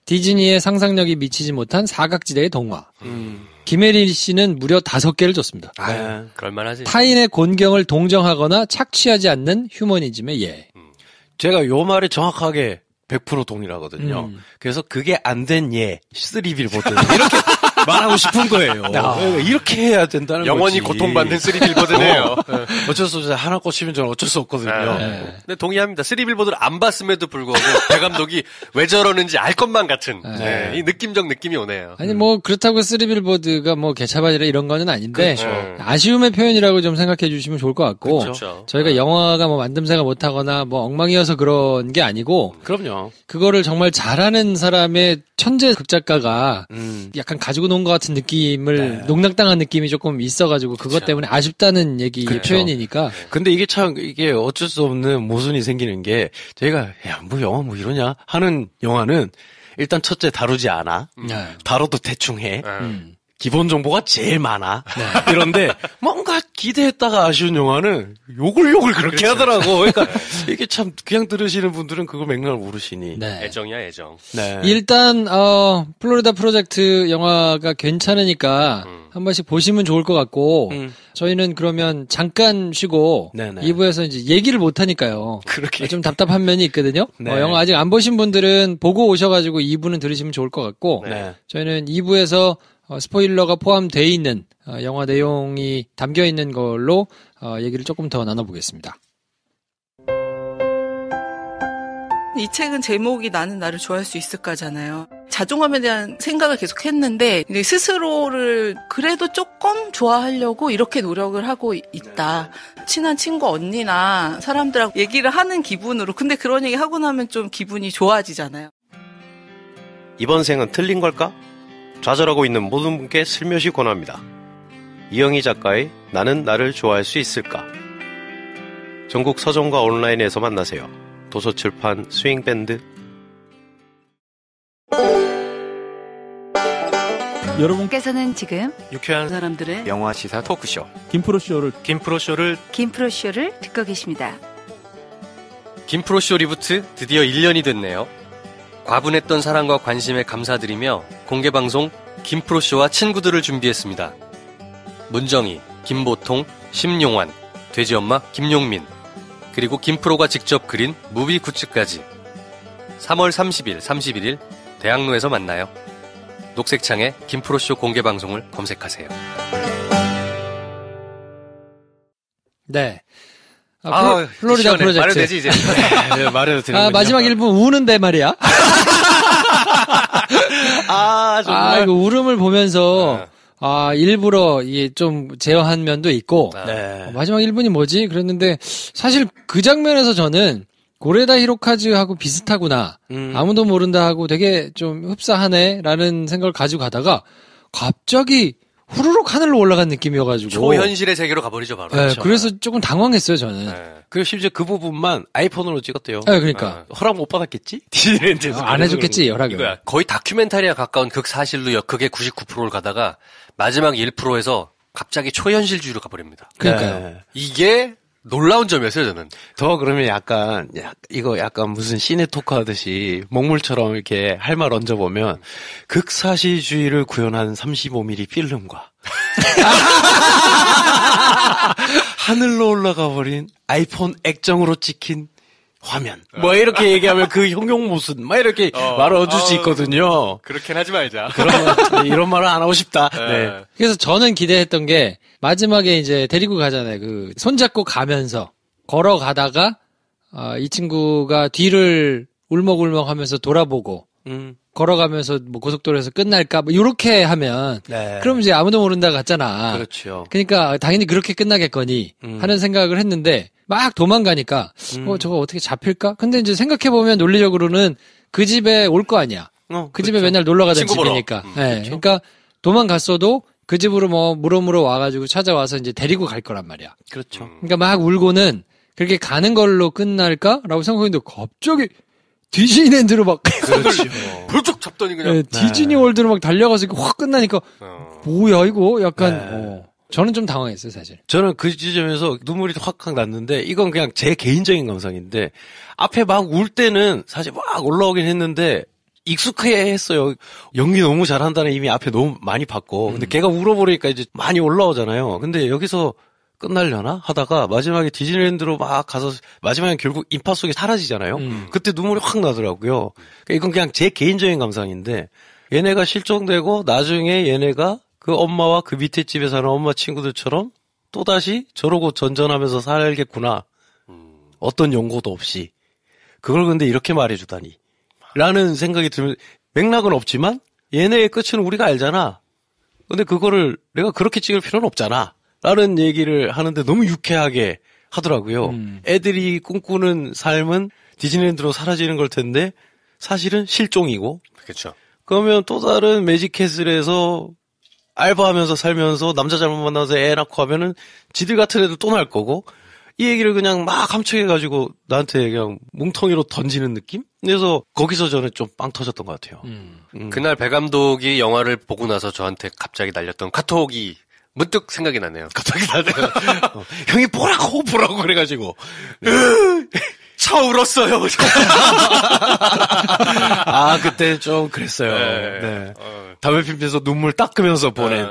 디즈니의 상상력이 미치지 못한 사각지대의 동화. 김혜리 씨는 무려 5개를 줬습니다. 그럴만하지. 타인의 곤경을 동정하거나 착취하지 않는 휴머니즘의 예. 제가 요 말에 정확하게 100% 동일하거든요. 그래서 그게 안 된 예, 쓰리빌보드는 이렇게 말하고 싶은 거예요. 이렇게 해야 된다는 영원히 거지. 고통받는 쓰리빌보드네요. 어쩔 수 없어요. 하나 꽂히면 저는 어쩔 수 없거든요. 근데 동의합니다. 쓰리빌보드를 안 봤음에도 불구하고 배 감독이 왜 저러는지 알 것만 같은 이 느낌적 느낌이 오네요. 아니 뭐 그렇다고 쓰리빌보드가 뭐 개차반이라 이런 거는 아닌데 그렇죠. 아쉬움의 표현이라고 좀 생각해 주시면 좋을 것 같고 그렇죠. 저희가 영화가 뭐 만듦새가 못하거나 뭐 엉망이어서 그런 게 아니고 그럼요. 그거를 정말 잘하는 사람의 천재 극작가가 약간 가지고 논 것 같은 느낌을 농락당한 느낌이 조금 있어가지고 그것 때문에 아쉽다는 얘기 표현이니까. 근데 이게 어쩔 수 없는 모순이 생기는 게 저희가 뭐 영화 뭐 이러냐 하는 영화는 일단 첫째 다루지 않아. 다뤄도 대충 해. 기본 정보가 제일 많아. 이런데 뭔가 기대했다가 아쉬운 영화는 욕을 그렇게 하더라고. 그러니까 이게 참 그냥 들으시는 분들은 그걸 맥락을 모르시니. 애정이야 애정. 일단 플로리다 프로젝트 영화가 괜찮으니까 한 번씩 보시면 좋을 것 같고 저희는 그러면 잠깐 쉬고 2부에서 이제 얘기를 못 하니까요. 그렇게 좀 답답한 면이 있거든요. 영화 아직 안 보신 분들은 보고 오셔가지고 2부는 들으시면 좋을 것 같고 저희는 2부에서 스포일러가 포함되어 있는 영화 내용이 담겨 있는 걸로 얘기를 조금 더 나눠보겠습니다. 이 책은 제목이 나는 나를 좋아할 수 있을까잖아요. 자존감에 대한 생각을 계속 했는데 이제 스스로를 그래도 조금 좋아하려고 이렇게 노력을 하고 있다. 친한 친구 언니나 사람들하고 얘기를 하는 기분으로. 근데 그런 얘기 하고 나면 좀 기분이 좋아지잖아요. 이번 생은 틀린 걸까? 좌절하고 있는 모든 분께 슬며시 권합니다. 이영희 작가의 나는 나를 좋아할 수 있을까? 전국 서점과 온라인에서 만나세요. 도서출판 스윙밴드. 여러분께서는 지금 유쾌한 사람들의 영화 시사 토크쇼 김프로쇼를 듣고 계십니다. 김프로쇼 리부트 드디어 1년이 됐네요. 과분했던 사랑과 관심에 감사드리며 공개방송 김프로쇼와 친구들을 준비했습니다. 문정희, 김보통, 심용환, 돼지엄마 김용민, 그리고 김프로가 직접 그린 무비 굿즈까지 3월 30일, 31일 대학로에서 만나요. 녹색창에 김프로쇼 공개방송을 검색하세요. 네. 플로리다 프로젝트. 말해도 되지, 이제. 네, 말해도 되는군요. 마지막 1분 우는데 말이야. 정말. 이거 울음을 보면서, 일부러 이게 좀 제어한 면도 있고, 네. 마지막 1분이 뭐지? 그랬는데, 사실 그 장면에서 저는, 고레다 히로카즈하고 비슷하구나. 아무도 모른다 하고 되게 좀 흡사하네. 라는 생각을 가지고 가다가, 갑자기, 후루룩 하늘로 올라간 느낌이어가지고. 초현실의 세계로 가버리죠, 바로. 네, 그렇죠. 그래서 조금 당황했어요, 저는. 네. 그리고 심지어 그 부분만 아이폰으로 찍었대요. 네, 그러니까. 허락 못 받았겠지? 디즈니랜드에서. 안 해줬겠지, 허락을. 이거야. 거의 다큐멘터리에 가까운 극사실로 역극의 99%를 가다가 마지막 1%에서 갑자기 초현실주의로 가버립니다. 그러니까요. 네. 이게 놀라운 점이었어요, 저는. 더 그러면 이거 약간 무슨 시네 토크 하듯이 먹물처럼 이렇게 할 말 얹어보면 극사실주의를 구현한 35mm 필름과 하늘로 올라가 버린 아이폰 액정으로 찍힌 화면. 뭐 이렇게 얘기하면 그 형용 모습 막 이렇게 말을 얹을 수 있거든요. 그렇긴 하지 말자. 이런 말을 안 하고 싶다. 네. 그래서 저는 기대했던 게 마지막에 이제 데리고 가잖아요. 그 손잡고 가면서 걸어가다가 이 친구가 뒤를 울먹울먹 하면서 돌아보고 걸어가면서 뭐 고속도로에서 끝날까 뭐 이렇게 하면 그럼 이제 아무도 모른다 같잖아. 그렇죠. 그러니까 당연히 그렇게 끝나겠거니 하는 생각을 했는데 막 도망가니까 저거 어떻게 잡힐까? 근데 이제 생각해 보면 논리적으로는 그 집에 올 거 아니야. 그 집에 맨날 놀러 가던 집이니까. 네. 그렇죠. 그러니까 도망갔어도 그 집으로 뭐 물어물어 와가지고 찾아와서 이제 데리고 갈 거란 말이야. 그렇죠. 그러니까 막 울고는 그렇게 가는 걸로 끝날까라고 생각했는데 갑자기 디즈니랜드로 막 그렇죠. 불쭉 잡더니 그냥. 네, 디즈니 월드로 막 달려가서 확 끝나니까 뭐야 이거 약간 저는 좀 당황했어요 사실. 저는 그 지점에서 눈물이 확확 났는데 이건 그냥 제 개인적인 감상인데 앞에 막 울 때는 사실 막 올라오긴 했는데 익숙해 했어요. 연기 너무 잘한다는 이미 앞에 너무 많이 봤고 근데 걔가 울어버리니까 이제 많이 올라오잖아요. 근데 여기서 끝날려나 하다가 마지막에 디즈니랜드로 막 가서 마지막에 결국 인파 속에 사라지잖아요. 그때 눈물이 확 나더라고요. 그러니까 이건 그냥 제 개인적인 감상인데 얘네가 실종되고 나중에 얘네가 그 엄마와 그 밑에 집에 사는 엄마 친구들처럼 또다시 저러고 전전하면서 살겠구나. 어떤 연고도 없이. 그걸 근데 이렇게 말해주다니. 라는 생각이 들면 맥락은 없지만 얘네의 끝은 우리가 알잖아. 근데 그거를 내가 그렇게 찍을 필요는 없잖아. 라는 얘기를 하는데 너무 유쾌하게 하더라고요. 애들이 꿈꾸는 삶은 디즈니랜드로 사라지는 걸 텐데 사실은 실종이고. 그렇죠. 그러면 또 다른 매직캐슬에서 알바하면서 살면서 남자 잘못 만나서 애 낳고 하면은 지들 같은 애들 또 날 거고 이 얘기를 그냥 막 함축해가지고 나한테 그냥 뭉텅이로 던지는 느낌? 그래서 거기서 저는 좀 빵 터졌던 것 같아요. 그날 배 감독이 영화를 보고 나서 저한테 갑자기 날렸던 카톡이 문득 생각이 나네요. 갑자기 나네요. 형이 보라고 그래가지고 차 울었어요. 그때 좀 그랬어요. 네. 담배 피면서 눈물 닦으면서 보낸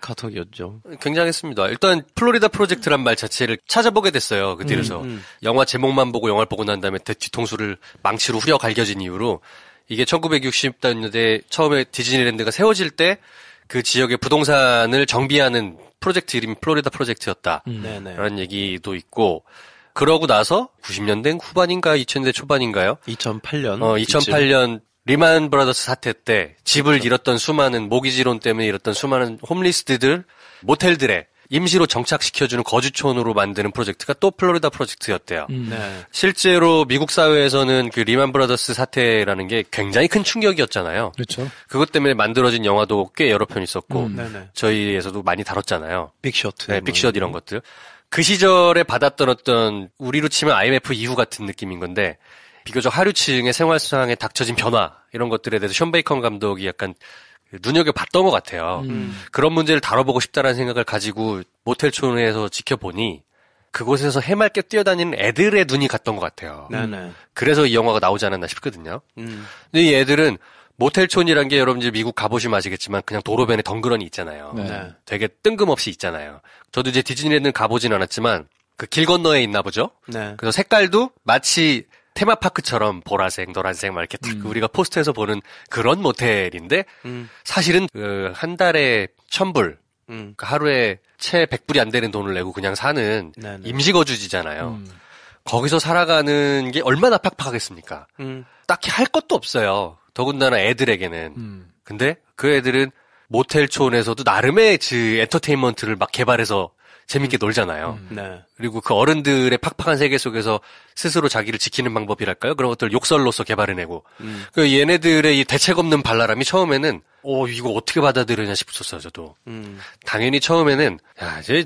카톡이었죠. 굉장했습니다. 일단 플로리다 프로젝트란 말 자체를 찾아보게 됐어요. 그 뒤에서 영화 제목만 보고 영화를 보고 난 다음에 뒤통수를 망치로 후려 갈겨진 이후로 이게 1960년대 처음에 디즈니랜드가 세워질 때 그 지역의 부동산을 정비하는 프로젝트 이름이 플로리다 프로젝트였다. 라는 얘기도 있고 그러고 나서 90년대 후반인가 2000년대 초반인가요? 2008년. 2008년 리만 브라더스 사태 때 집을 잃었던 수많은 모기지론 때문에 잃었던 수많은 홈리스트들 모텔들에 임시로 정착시켜주는 거주촌으로 만드는 프로젝트가 또 플로리다 프로젝트였대요. 네. 실제로 미국 사회에서는 그 리만 브라더스 사태라는 게 굉장히 큰 충격이었잖아요. 그렇죠. 그것 때문에 만들어진 영화도 꽤 여러 편 있었고 저희에서도 많이 다뤘잖아요. 빅숏. 네, 빅숏 이런 것들. 그 시절에 받았던 어떤 우리로 치면 IMF 이후 같은 느낌인 건데 비교적 하류층의 생활상에 닥쳐진 변화 이런 것들에 대해서 션 베이컨 감독이 약간 눈여겨봤던 것 같아요. 그런 문제를 다뤄보고 싶다라는 생각을 가지고 모텔촌에서 지켜보니 그곳에서 해맑게 뛰어다니는 애들의 눈이 갔던 것 같아요. 그래서 이 영화가 나오지 않았나 싶거든요. 근데 이 애들은 모텔촌이란 게 여러분들 미국 가보시면 아시겠지만 그냥 도로변에 덩그러니 있잖아요. 네. 되게 뜬금없이 있잖아요. 저도 이제 디즈니랜드는 가보진 않았지만 그 길 건너에 있나 보죠. 네. 그래서 색깔도 마치 테마파크처럼 보라색, 노란색 막 이렇게 딱 우리가 포스터에서 보는 그런 모텔인데 사실은 그 한 달에 1,000불, 그 하루에 채 100불이 안 되는 돈을 내고 그냥 사는 임시거주지잖아요. 거기서 살아가는 게 얼마나 팍팍하겠습니까? 딱히 할 것도 없어요. 더군다나 애들에게는. 근데 그 애들은 모텔촌에서도 나름의 그 엔터테인먼트를 막 개발해서 재밌게 놀잖아요. 네. 그리고 그 어른들의 팍팍한 세계 속에서 스스로 자기를 지키는 방법이랄까요? 그런 것들 욕설로서 개발해내고. 그 얘네들의 이 대책 없는 발랄함이 처음에는 이거 어떻게 받아들이냐 싶었어요, 저도. 당연히 처음에는 이제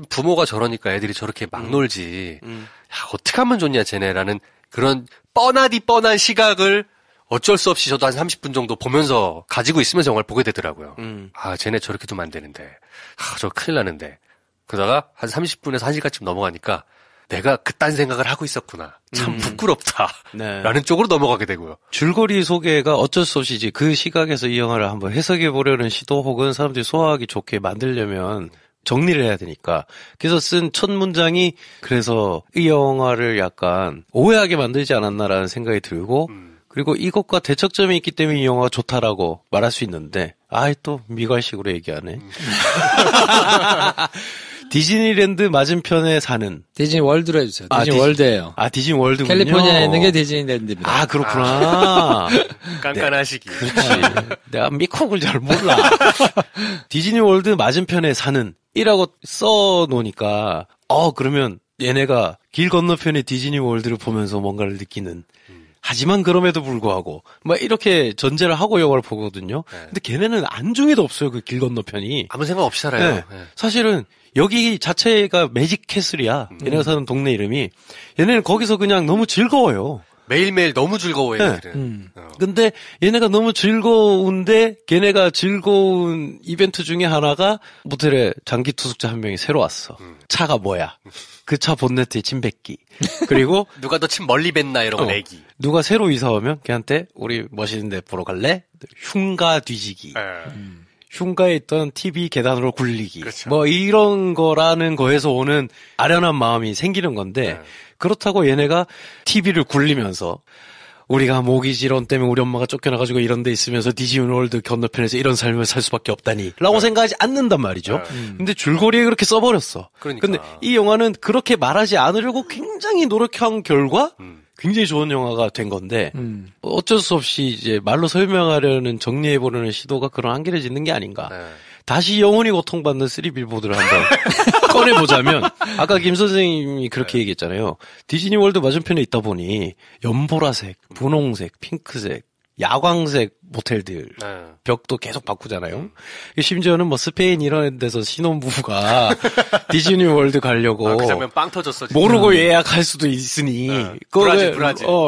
부모가 저러니까 애들이 저렇게 막 놀지. 어떻게 하면 좋냐, 쟤네라는 그런 뻔하디 뻔한 시각을 어쩔 수 없이 저도 한 30분 정도 보면서 가지고 있으면서 영화를 보게 되더라고요. 쟤네 저렇게 두면 안 되는데. 저 큰일 나는데. 그러다가 한 30분에서 1시간쯤 넘어가니까 내가 그딴 생각을 하고 있었구나. 참 부끄럽다. 라는 쪽으로 넘어가게 되고요. 줄거리 소개가 어쩔 수 없이 이제 그 시각에서 이 영화를 한번 해석해 보려는 시도 혹은 사람들이 소화하기 좋게 만들려면 정리를 해야 되니까. 그래서 쓴 첫 문장이 그래서 이 영화를 약간 오해하게 만들지 않았나라는 생각이 들고 그리고 이것과 대척점이 있기 때문에 이 영화가 좋다라고 말할 수 있는데 또 미괄식으로 얘기하네. 디즈니랜드 맞은편에 사는 디즈니 월드로 해주세요. 디즈니 월드예요. 디즈니 월드군요. 캘리포니아에 있는 게 디즈니랜드입니다. 그렇구나. 깐깐하시기. 그렇지. 내가 미국을 잘 몰라. 디즈니 월드 맞은편에 사는 이라고 써놓으니까 그러면 얘네가 길 건너편에 디즈니 월드를 보면서 뭔가를 느끼는 하지만 그럼에도 불구하고 막 이렇게 전제를 하고 영화를 보거든요. 근데 걔네는 안중에도 없어요. 그 길 건너편이. 아무 생각 없이 살아요. 네. 사실은 여기 자체가 매직 캐슬이야. 얘네가 사는 동네 이름이. 얘네는 거기서 그냥 너무 즐거워요. 매일매일 너무 즐거워요. 얘네들은. 근데 얘네가 너무 즐거운데 걔네가 즐거운 이벤트 중에 하나가 모텔에 장기 투숙자 한 명이 새로 왔어. 차가 뭐야? 그 차 본네트에 침 뱉기. 그리고 누가 더 침 멀리 뱉나 이런 거 내기. 누가 새로 이사 오면 걔한테 우리 멋있는 데 보러 갈래? 흉가 뒤지기. 흉가에 있던 TV 계단으로 굴리기. 그렇죠. 뭐 이런 거라는 거에서 오는 아련한 마음이 생기는 건데 그렇다고 얘네가 TV를 굴리면서 우리가 모기지론 때문에 우리 엄마가 쫓겨나가지고 이런 데 있으면서 디즈니월드 건너편에서 이런 삶을 살 수밖에 없다니 라고 생각하지 않는단 말이죠. 근데 줄거리에 그렇게 써버렸어. 그러니까. 근데 이 영화는 그렇게 말하지 않으려고 굉장히 노력한 결과 굉장히 좋은 영화가 된 건데 어쩔 수 없이 이제 말로 설명하려는 정리해보려는 시도가 그런 한계를 짓는 게 아닌가. 다시 영원히 고통받는 3빌보드를 한번 꺼내보자면 아까 김 선생님이 그렇게 얘기했잖아요. 디즈니 월드 맞은편에 있다 보니 연보라색, 분홍색, 핑크색, 야광색 모텔들 벽도 계속 바꾸잖아요. 심지어는 뭐 스페인 이런 데서 신혼부부가 디즈니 월드 가려고 그 장면 빵 터졌어. 진짜. 모르고 예약할 수도 있으니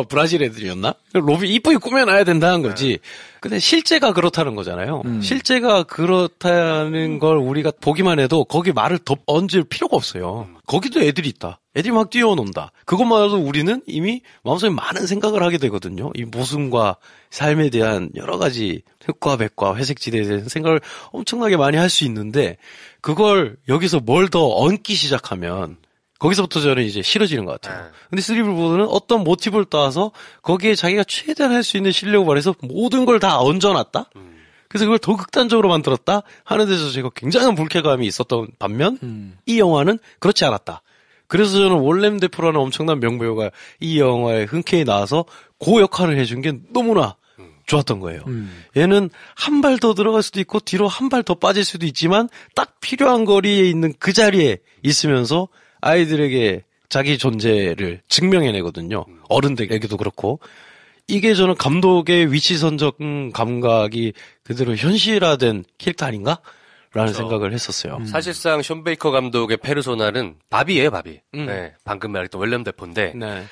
브라질 애들이었나? 로비 이쁘게 꾸며놔야 된다는 거지. 근데 실제가 그렇다는 거잖아요. 실제가 그렇다는 걸 우리가 보기만 해도 거기 말을 더 얹을 필요가 없어요. 거기도 애들이 있다. 애들이 막 뛰어논다. 그것만으로도 우리는 이미 마음속에 많은 생각을 하게 되거든요. 이 모순과 삶에 대한 여러 가지 흑과 백과 회색지대에 대한 생각을 엄청나게 많이 할 수 있는데 그걸 여기서 뭘 더 얹기 시작하면 거기서부터 저는 이제 싫어지는 것 같아요. 근데 3빌보드는 어떤 모티브를 따서 거기에 자기가 최대한 할 수 있는 실력을 발휘해서 모든 걸 다 얹어놨다? 그래서 그걸 더 극단적으로 만들었다? 하는 데서 제가 굉장한 불쾌감이 있었던 반면 이 영화는 그렇지 않았다. 그래서 저는 월렘 데포라는 엄청난 명배우가 이 영화에 흔쾌히 나와서 그 역할을 해준 게 너무나 좋았던 거예요. 얘는 한 발 더 들어갈 수도 있고 뒤로 한 발 더 빠질 수도 있지만 딱 필요한 거리에 있는 그 자리에 있으면서 아이들에게 자기 존재를 증명해내거든요. 어른들에게도 그렇고. 이게 저는 감독의 위치 선정 감각이 그대로 현실화된 캐릭터 아닌가? 라는 생각을 했었어요. 사실상 숀 베이커 감독의 페르소나는 바비예요, 바비. 네, 방금 말했던 윌리엄 데포인데 네.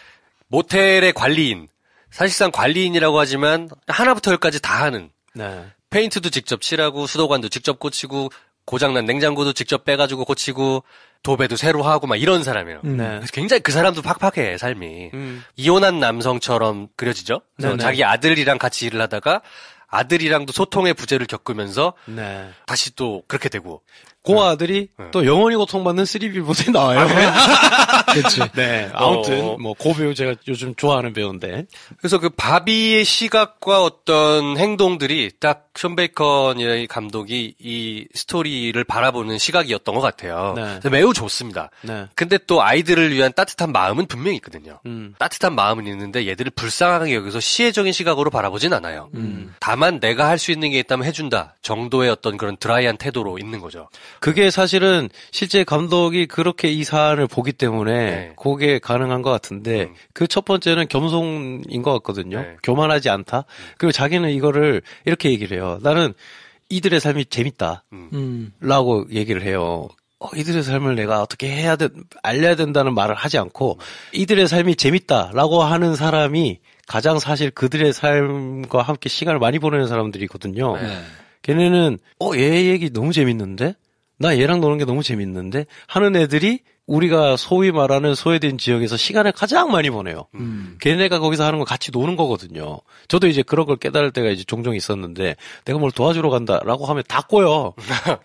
모텔의 관리인, 사실상 관리인이라고 하지만 하나부터 열까지 다 하는. 네. 페인트도 직접 칠하고 수도관도 직접 고치고 고장난 냉장고도 직접 빼가지고 고치고 도배도 새로 하고 막 이런 사람이에요. 네. 굉장히 그 사람도 팍팍해 삶이. 이혼한 남성처럼 그려지죠. 그래서 자기 아들이랑 같이 일을 하다가 아들이랑도 소통의 부재를 겪으면서 네. 다시 또 그렇게 되고. 그 아들이 또 영원히 고통받는 3빌보드에 나와요. 그렇지. 네. 아무튼 그 배우 제가 요즘 좋아하는 배우인데. 그래서 그 바비의 시각과 어떤 행동들이 딱 숀 베이커 감독이 이 스토리를 바라보는 시각이었던 것 같아요. 네. 매우 좋습니다. 네. 근데 또 아이들을 위한 따뜻한 마음은 분명히 있거든요. 따뜻한 마음은 있는데 얘들을 불쌍하게 여기서 시혜적인 시각으로 바라보진 않아요. 다만 내가 할 수 있는 게 있다면 해준다 정도의 어떤 그런 드라이한 태도로 있는 거죠. 그게 사실은 실제 감독이 그렇게 이 사안을 보기 때문에 그게 가능한 것 같은데 그 첫 번째는 겸손인 것 같거든요. 네. 교만하지 않다. 그리고 자기는 이거를 이렇게 얘기를 해요. 나는 이들의 삶이 재밌다. 라고 얘기를 해요. 이들의 삶을 내가 어떻게 알려야 된다는 말을 하지 않고 이들의 삶이 재밌다라고 하는 사람이 가장 사실 그들의 삶과 함께 시간을 많이 보내는 사람들이거든요. 네. 걔네는 얘 얘기 너무 재밌는데? 나 얘랑 노는 게 너무 재밌는데? 하는 애들이 우리가 소위 말하는 소외된 지역에서 시간을 가장 많이 보내요. 걔네가 거기서 하는 거 같이 노는 거거든요. 저도 이제 그런 걸 깨달을 때가 이제 종종 있었는데 내가 뭘 도와주러 간다라고 하면 다 꼬여.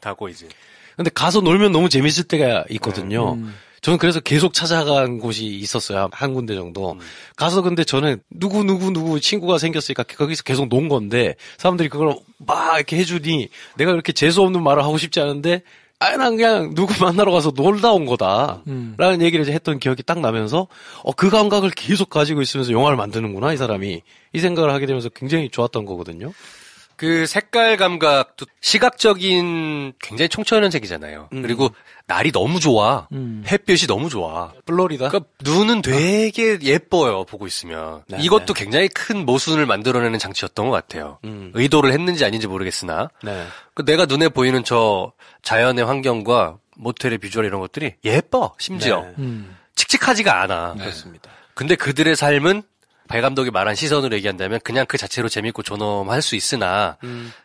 다 꼬이지. 근데 가서 놀면 너무 재밌을 때가 있거든요. 저는 그래서 계속 찾아간 곳이 있었어요. 한 군데 정도. 가서 근데 저는 누구 친구가 생겼으니까 거기서 계속 논 건데 사람들이 그걸 막 이렇게 해주니 내가 그렇게 재수없는 말을 하고 싶지 않은데 난 그냥 누구 만나러 가서 놀다 온 거다. 라는 얘기를 이제 했던 기억이 딱 나면서 그 감각을 계속 가지고 있으면서 영화를 만드는구나 이 사람이. 이 생각을 하게 되면서 굉장히 좋았던 거거든요. 그 색깔 감각도 시각적인 굉장히 총천연색이잖아요. 그리고 날이 너무 좋아. 햇볕이 너무 좋아. 플로리다. 그러니까 눈은 되게 예뻐요. 보고 있으면. 네, 이것도 굉장히 큰 모순을 만들어내는 장치였던 것 같아요. 의도를 했는지 아닌지 모르겠으나 네. 내가 눈에 보이는 저 자연의 환경과 모텔의 비주얼 이런 것들이 예뻐. 심지어. 칙칙하지가 않아. 네. 그렇습니다. 근데 그들의 삶은 배 감독이 말한 시선으로 얘기한다면 그냥 그 자체로 재밌고 존엄할 수 있으나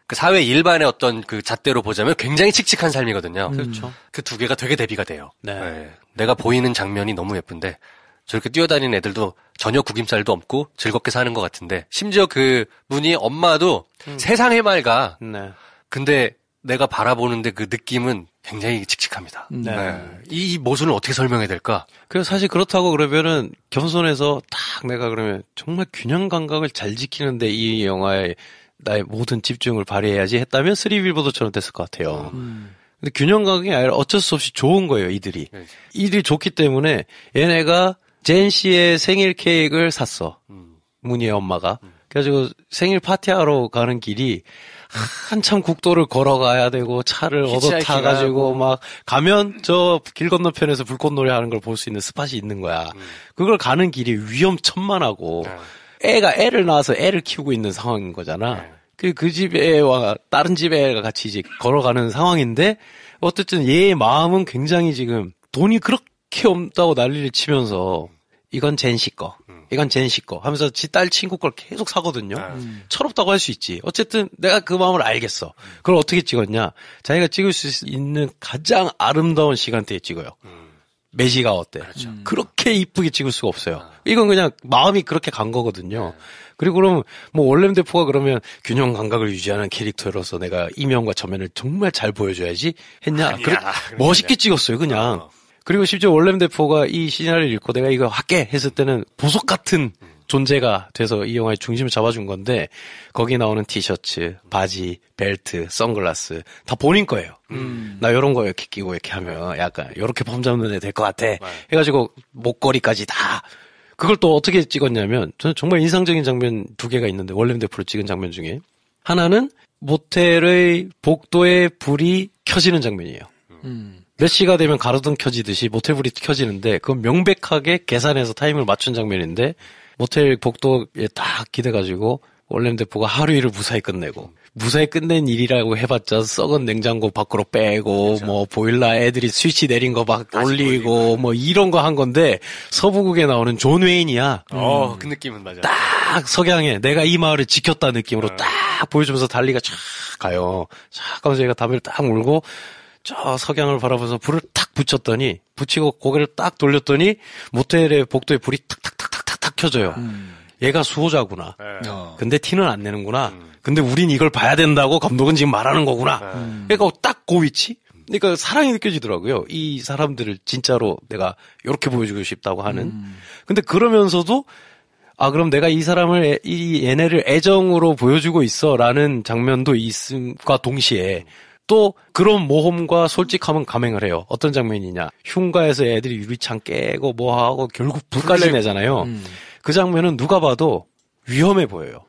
그 사회 일반의 어떤 그 잣대로 보자면 굉장히 칙칙한 삶이거든요. 그렇죠. 그 두 개가 되게 대비가 돼요. 네. 네. 내가 보이는 장면이 너무 예쁜데 저렇게 뛰어다니는 애들도 전혀 구김살도 없고 즐겁게 사는 것 같은데 심지어 그 분이 엄마도 세상의 맑아. 네. 근데 내가 바라보는데 그 느낌은 굉장히 칙칙합니다. 네. 이 모순을 어떻게 설명해야 될까? 그래서 사실 그렇다고 그러면은 겸손해서 딱 내가 그러면 정말 균형 감각을 잘 지키는데 이 영화에 나의 모든 집중을 발휘해야지 했다면 3빌보드처럼 됐을 것 같아요. 근데 균형 감각이 아니라 어쩔 수 없이 좋은 거예요, 이들이. 이들이 좋기 때문에 얘네가 젠 씨의 생일 케이크를 샀어. 문희의 엄마가. 그래가지고 생일 파티하러 가는 길이 한참 국도를 걸어가야 되고 차를 얻어 타가지고 막 가면 저 길 건너편에서 불꽃놀이 하는 걸 볼 수 있는 스팟이 있는 거야. 그걸 가는 길이 위험천만하고 애가 애를 낳아서 애를 키우고 있는 상황인 거잖아. 그 집 애와 다른 집 애가 같이 이제 걸어가는 상황인데 어쨌든 얘의 마음은 굉장히 지금 돈이 그렇게 없다고 난리를 치면서 이건 젠 씨 거. 이건 젠 씨 거 하면서 지 딸 친구 걸 계속 사거든요. 철없다고 할 수 있지. 어쨌든 내가 그 마음을 알겠어. 그걸 어떻게 찍었냐. 자기가 찍을 수 있는 가장 아름다운 시간대에 찍어요. 매시가 어때? 그렇죠. 그렇게 이쁘게 찍을 수가 없어요. 이건 그냥 마음이 그렇게 간 거거든요. 그리고 그럼 뭐 월렘 데포가 그러면 균형 감각을 유지하는 캐릭터로서 내가 이면과 저면을 정말 잘 보여줘야지 했냐. 멋있게 찍었어요 그냥. 그리고 심지어 월렘 데포가 이 시나리오를 읽고 내가 이거 할게 했을 때는 보석 같은 존재가 돼서 이 영화의 중심을 잡아준 건데 거기 나오는 티셔츠, 바지, 벨트, 선글라스 다 본인 거예요. 나 이런 거 이렇게 끼고 이렇게 하면 약간 이렇게 폼 잡는 애 될 것 같아. 해가지고 목걸이까지 다. 그걸 또 어떻게 찍었냐면 저는 정말 인상적인 장면 2개가 있는데 월렘 데포를 찍은 장면 중에 하나는 모텔의 복도에 불이 켜지는 장면이에요. 몇 시가 되면 가로등 켜지듯이 모텔 불이 켜지는데 그건 명백하게 계산해서 타이밍을 맞춘 장면인데 모텔 복도에 딱 기대가지고 월렘 데포가 하루 일을 무사히 끝내고 무사히 끝낸 일이라고 해봤자 썩은 냉장고 밖으로 빼고 그렇죠. 뭐 보일러 애들이 스위치 내린 거 막 올리고 뭐 이런 거 한 건데 서부국에 나오는 존 웨인이야. 그 느낌은 맞아. 딱 석양에 내가 이 마을을 지켰다 느낌으로 딱 보여주면서 달리가 쫙 가요. 쫙 가면서 얘가 담배를 딱 물고 저 석양을 바라보면서 불을 탁 붙였더니 붙이고 고개를 딱 돌렸더니 모텔의 복도에 불이 탁탁탁탁탁탁 켜져요. 얘가 수호자구나. 근데 티는 안 내는구나. 근데 우린 이걸 봐야 된다고 감독은 지금 말하는 거구나. 그러니까 딱 그 위치? 그러니까 사랑이 느껴지더라고요. 이 사람들을 진짜로 내가 이렇게 보여주고 싶다고 하는. 근데 그러면서도 아 그럼 내가 이 사람을 이 얘네를 애정으로 보여주고 있어라는 장면도 있음과 동시에 또 그런 모험과 솔직함은 감행을 해요. 어떤 장면이냐. 흉가에서 애들이 유리창 깨고 뭐하고 결국 불까지 내잖아요. 그 장면은 누가 봐도 위험해 보여요.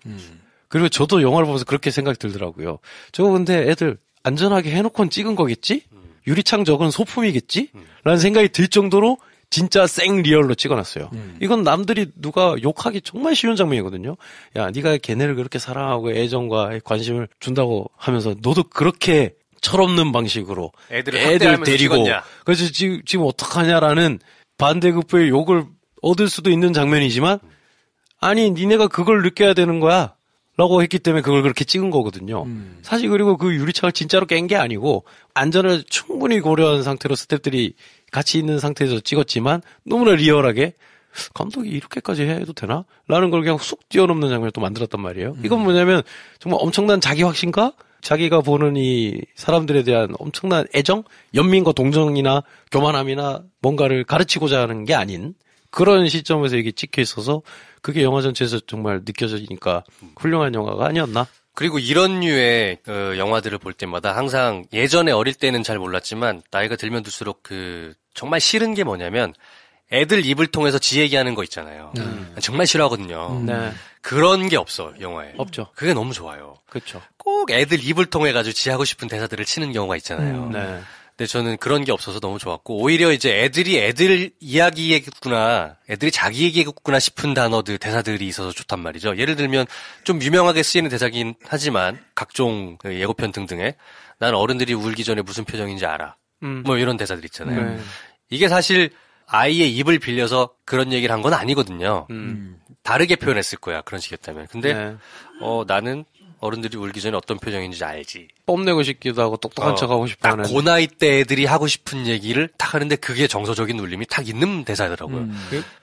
그리고 저도 영화를 보면서 그렇게 생각이 들더라고요. 저거 근데 애들 안전하게 해놓고는 찍은 거겠지? 유리창 저건 소품이겠지? 라는 생각이 들 정도로 진짜 생 리얼로 찍어놨어요. 이건 남들이 누가 욕하기 정말 쉬운 장면이거든요. 야, 네가 걔네를 그렇게 사랑하고 애정과 관심을 준다고 하면서 너도 그렇게 철없는 방식으로 애들 데리고 찍었냐? 그래서 지금 어떡하냐라는 반대급부의 욕을 얻을 수도 있는 장면이지만 아니 니네가 그걸 느껴야 되는 거야 라고 했기 때문에 그걸 그렇게 찍은 거거든요. 사실 그리고 그 유리창을 진짜로 깬 게 아니고 안전을 충분히 고려한 상태로 스태프들이 같이 있는 상태에서 찍었지만 너무나 리얼하게 감독이 이렇게까지 해도 되나? 라는 걸 그냥 쑥 뛰어넘는 장면을 또 만들었단 말이에요. 이건 뭐냐면 정말 엄청난 자기 확신과 자기가 보는 이 사람들에 대한 엄청난 애정, 연민과 동정이나 교만함이나 뭔가를 가르치고자 하는 게 아닌 그런 시점에서 이게 찍혀 있어서 그게 영화 전체에서 정말 느껴지니까 훌륭한 영화가 아니었나? 그리고 이런 류의 영화들을 볼 때마다 항상 예전에 어릴 때는 잘 몰랐지만 나이가 들면 들수록 정말 싫은 게 뭐냐면 애들 입을 통해서 지 얘기하는 거 있잖아요. 정말 싫어하거든요. 그런 게 없어 영화에. 없죠. 그게 너무 좋아요. 그렇죠. 꼭 애들 입을 통해 가지고 지 하고 싶은 대사들을 치는 경우가 있잖아요. 근데 저는 그런 게 없어서 너무 좋았고 오히려 이제 애들이 애들 이야기겠구나, 애들이 자기 얘기겠구나 싶은 단어들, 대사들이 있어서 좋단 말이죠. 예를 들면 좀 유명하게 쓰이는 대사긴 하지만 각종 예고편 등등에 난 어른들이 울기 전에 무슨 표정인지 알아. 뭐 이런 대사들 있잖아요. 이게 사실 아이의 입을 빌려서 그런 얘기를 한 건 아니거든요. 다르게 표현했을 거야 그런 식이었다면. 근데 나는 어른들이 울기 전에 어떤 표정인지 알지. 뽐내고 싶기도 하고 똑똑한 척하고 싶어하는. 딱 그 나이 때 애들이 하고 싶은 얘기를 딱 하는데 그게 정서적인 울림이 딱 있는 대사더라고요.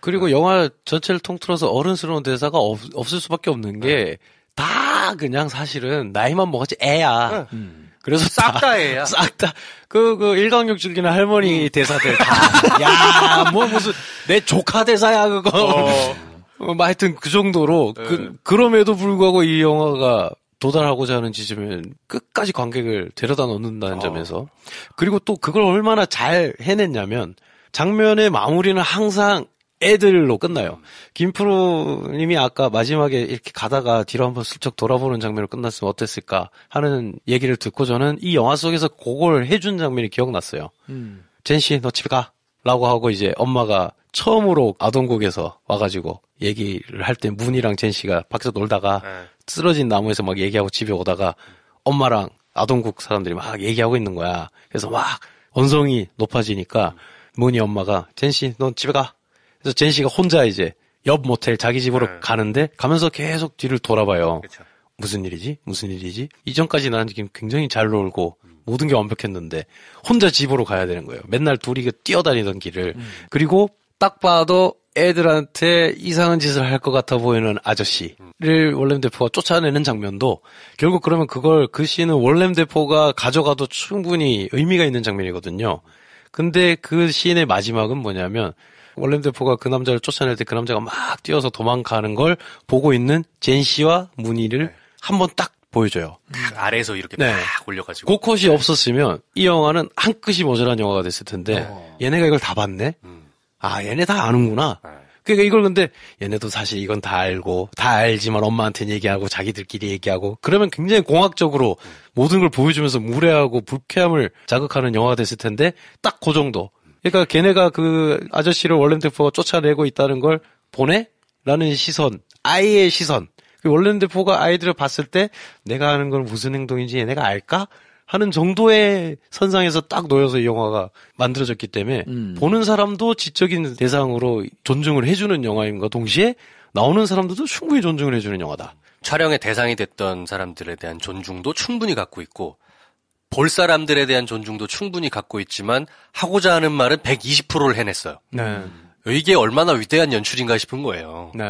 그리고 영화 전체를 통틀어서 어른스러운 대사가 없을 수밖에 없는 게 다 그냥 사실은 나이만 먹었지 애야. 그래서 싹 다 애야. 싹 다. 일광욕 즐기는 할머니 대사들 다. 야, 뭐 무슨 내 조카 대사야 그거. 하여튼 그 정도로 그럼에도 불구하고 이 영화가 도달하고자 하는 지점은 끝까지 관객을 데려다 놓는다는 점에서 그리고 또 그걸 얼마나 잘 해냈냐면 장면의 마무리는 항상 애들로 끝나요. 김프로님이 아까 마지막에 이렇게 가다가 뒤로 한번 슬쩍 돌아보는 장면으로 끝났으면 어땠을까 하는 얘기를 듣고 저는 이 영화 속에서 그걸 해준 장면이 기억났어요. 젠씨 너 집에 가 라고 하고 이제 엄마가 처음으로 아동국에서 와가지고 얘기를 할 때 문이랑 젠씨가 밖에서 놀다가 쓰러진 나무에서 막 얘기하고 집에 오다가 엄마랑 아동국 사람들이 막 얘기하고 있는 거야. 그래서 막 언성이 높아지니까 문이 엄마가 젠씨 넌 집에 가. 그래서 젠씨가 혼자 이제 옆 모텔 자기 집으로 가는데 가면서 계속 뒤를 돌아봐요. 그쵸. 무슨 일이지? 무슨 일이지? 이전까지 나는 지금 굉장히 잘 놀고 모든 게 완벽했는데 혼자 집으로 가야 되는 거예요. 맨날 둘이 뛰어다니던 길을. 그리고 딱 봐도 애들한테 이상한 짓을 할 것 같아 보이는 아저씨를 월렘 데포가 쫓아내는 장면도 결국 그러면 그 씬은 월렘 데포가 가져가도 충분히 의미가 있는 장면이거든요. 근데 그 씬의 마지막은 뭐냐면 월렘 데포가 그 남자를 쫓아낼 때 그 남자가 막 뛰어서 도망가는 걸 보고 있는 젠 씨와 무니를 한번 딱 보여줘요. 아래에서 이렇게 막 올려가지고. 그 컷이 없었으면 이 영화는 한 끗이 모자란 영화가 됐을 텐데 얘네가 이걸 다 봤네? 아 얘네 다 아는구나. 그러니까 이걸 근데 얘네도 사실 이건 다 알고 다 알지만 엄마한테는 얘기하고 자기들끼리 얘기하고 그러면 굉장히 공학적으로 모든 걸 보여주면서 무례하고 불쾌함을 자극하는 영화가 됐을 텐데 딱 그 정도. 그러니까 걔네가 그 아저씨를 월렘 데포가 쫓아내고 있다는 걸 보내? 라는 시선, 아이의 시선. 월렘 데포가 아이들을 봤을 때 내가 하는 건 무슨 행동인지 얘네가 알까? 하는 정도의 선상에서 딱 놓여서 이 영화가 만들어졌기 때문에 보는 사람도 지적인 대상으로 존중을 해주는 영화임과 동시에 나오는 사람들도 충분히 존중을 해주는 영화다. 촬영의 대상이 됐던 사람들에 대한 존중도 충분히 갖고 있고 볼 사람들에 대한 존중도 충분히 갖고 있지만 하고자 하는 말은 120%를 해냈어요. 네. 이게 얼마나 위대한 연출인가 싶은 거예요. 네.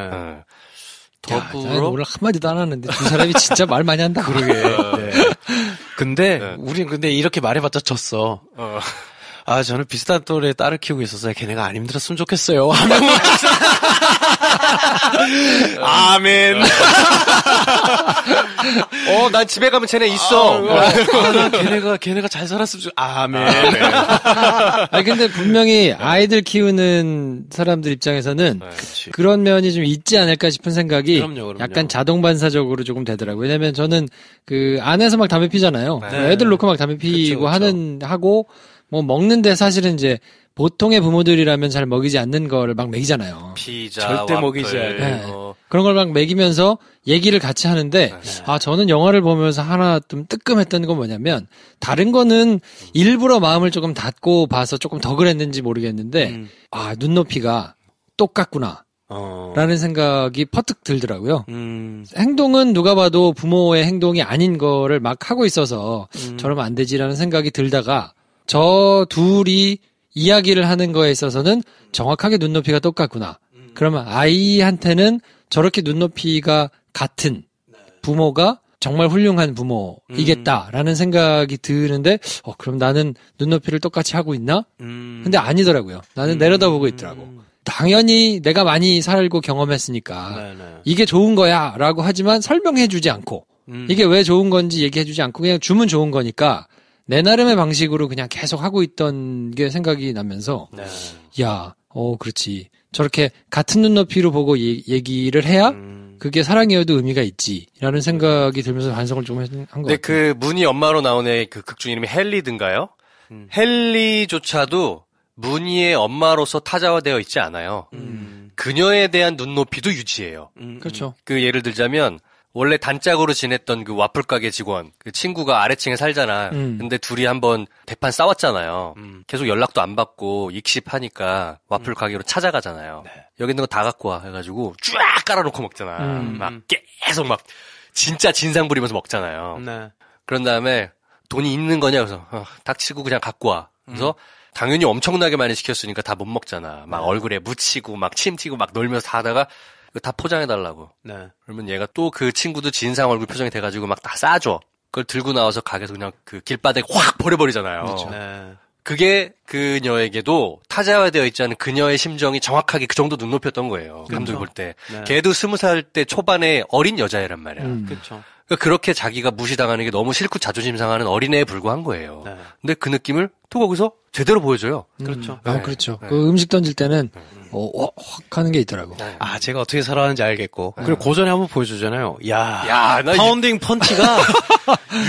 더불어 오늘 한마디도 안 하는데 두 사람이 진짜 말 많이 한다. 그러게. 네. 근데 우린 근데 이렇게 말해봤자 졌어. 아 저는 비슷한 또래 딸을 키우고 있어서 걔네가 안 힘들었으면 좋겠어요. 아멘. 난 집에 가면 쟤네 있어. 난 걔네가 잘 살았으면 아멘. 아니 근데 분명히 아이들 키우는 사람들 입장에서는 그런 면이 좀 있지 않을까 싶은 생각이 그럼요. 약간 자동 반사적으로 조금 되더라고요. 왜냐면 저는 그 안에서 막 담배 피잖아요. 네. 애들 놓고 막 담배 피고 하고 뭐 먹는데 사실은 이제 보통의 부모들이라면 잘 먹이지 않는 거를 막 먹이잖아요. 피자, 절대 와플, 먹이지 않아요. 네. 그런 걸 막 먹이면서 얘기를 같이 하는데 저는 영화를 보면서 하나 좀 뜨끔했던 건 뭐냐면 다른 거는 일부러 마음을 조금 닫고 봐서 조금 더 그랬는지 모르겠는데 눈높이가 똑같구나. 라는 생각이 퍼뜩 들더라고요. 행동은 누가 봐도 부모의 행동이 아닌 거를 막 하고 있어서 저러면 안 되지라는 생각이 들다가 저 둘이 이야기를 하는 거에 있어서는 정확하게 눈높이가 똑같구나. 그러면 아이한테는 저렇게 눈높이가 같은 부모가 정말 훌륭한 부모이겠다라는 생각이 드는데 그럼 나는 눈높이를 똑같이 하고 있나? 근데 아니더라고요. 나는 내려다보고 있더라고. 당연히 내가 많이 살고 경험했으니까 이게 좋은 거야 라고 하지만 설명해주지 않고 이게 왜 좋은 건지 얘기해주지 않고 그냥 주면 좋은 거니까 내 나름의 방식으로 그냥 계속 하고 있던 게 생각이 나면서 그렇지. 저렇게 같은 눈높이로 보고 얘기를 해야 그게 사랑이어도 의미가 있지라는 생각이 들면서 반성을 좀 한 것 같아요. 근데 그 문희 엄마로 나온 애 그 극중 이름이 헨리든가요? 헨리조차도 문희의 엄마로서 타자화되어 있지 않아요. 그녀에 대한 눈높이도 유지해요. 그렇죠. 그 예를 들자면 원래 단짝으로 지냈던 그 와플 가게 직원, 그 친구가 아래층에 살잖아. 근데 둘이 한번 대판 싸웠잖아요. 계속 연락도 안 받고 익십하니까 와플 가게로 찾아가잖아요. 네. 여기 있는 거 다 갖고 와 해가지고 쫙 깔아놓고 먹잖아. 막 계속 막 진짜 진상 부리면서 먹잖아요. 네. 그런 다음에 돈이 있는 거냐 그래서 닥치고 그냥 갖고 와. 그래서 당연히 엄청나게 많이 시켰으니까 다 못 먹잖아. 막 얼굴에 묻히고 막 침 튀고 막 놀면서 다 하다가 다 포장해달라고. 네. 그러면 얘가 또 그 친구도 진상 얼굴 표정이 돼가지고 막 다 싸줘. 그걸 들고 나와서 가게에서 그냥 그 길바닥에 확 버려버리잖아요. 그렇죠. 네. 그게 그녀에게도 타자화되어 있지 않은 그녀의 심정이 정확하게 그 정도 눈높이였던 거예요. 감독이 볼 때. 네. 걔도 20살 때 초반에 어린 여자애란 말이야. 그렇죠. 그러니까 그렇게 자기가 무시당하는 게 너무 싫고 자존심 상하는 어린애에 불과한 거예요. 네. 근데 그 느낌을 또 거기서 제대로 보여줘요. 그렇죠. 그렇죠. 네. 그 음식 던질 때는 확 하는 게 있더라고. 아, 제가 어떻게 살아왔는지 알겠고. 그리고 고전에 한번 보여주잖아요. 나 파운딩 펀치가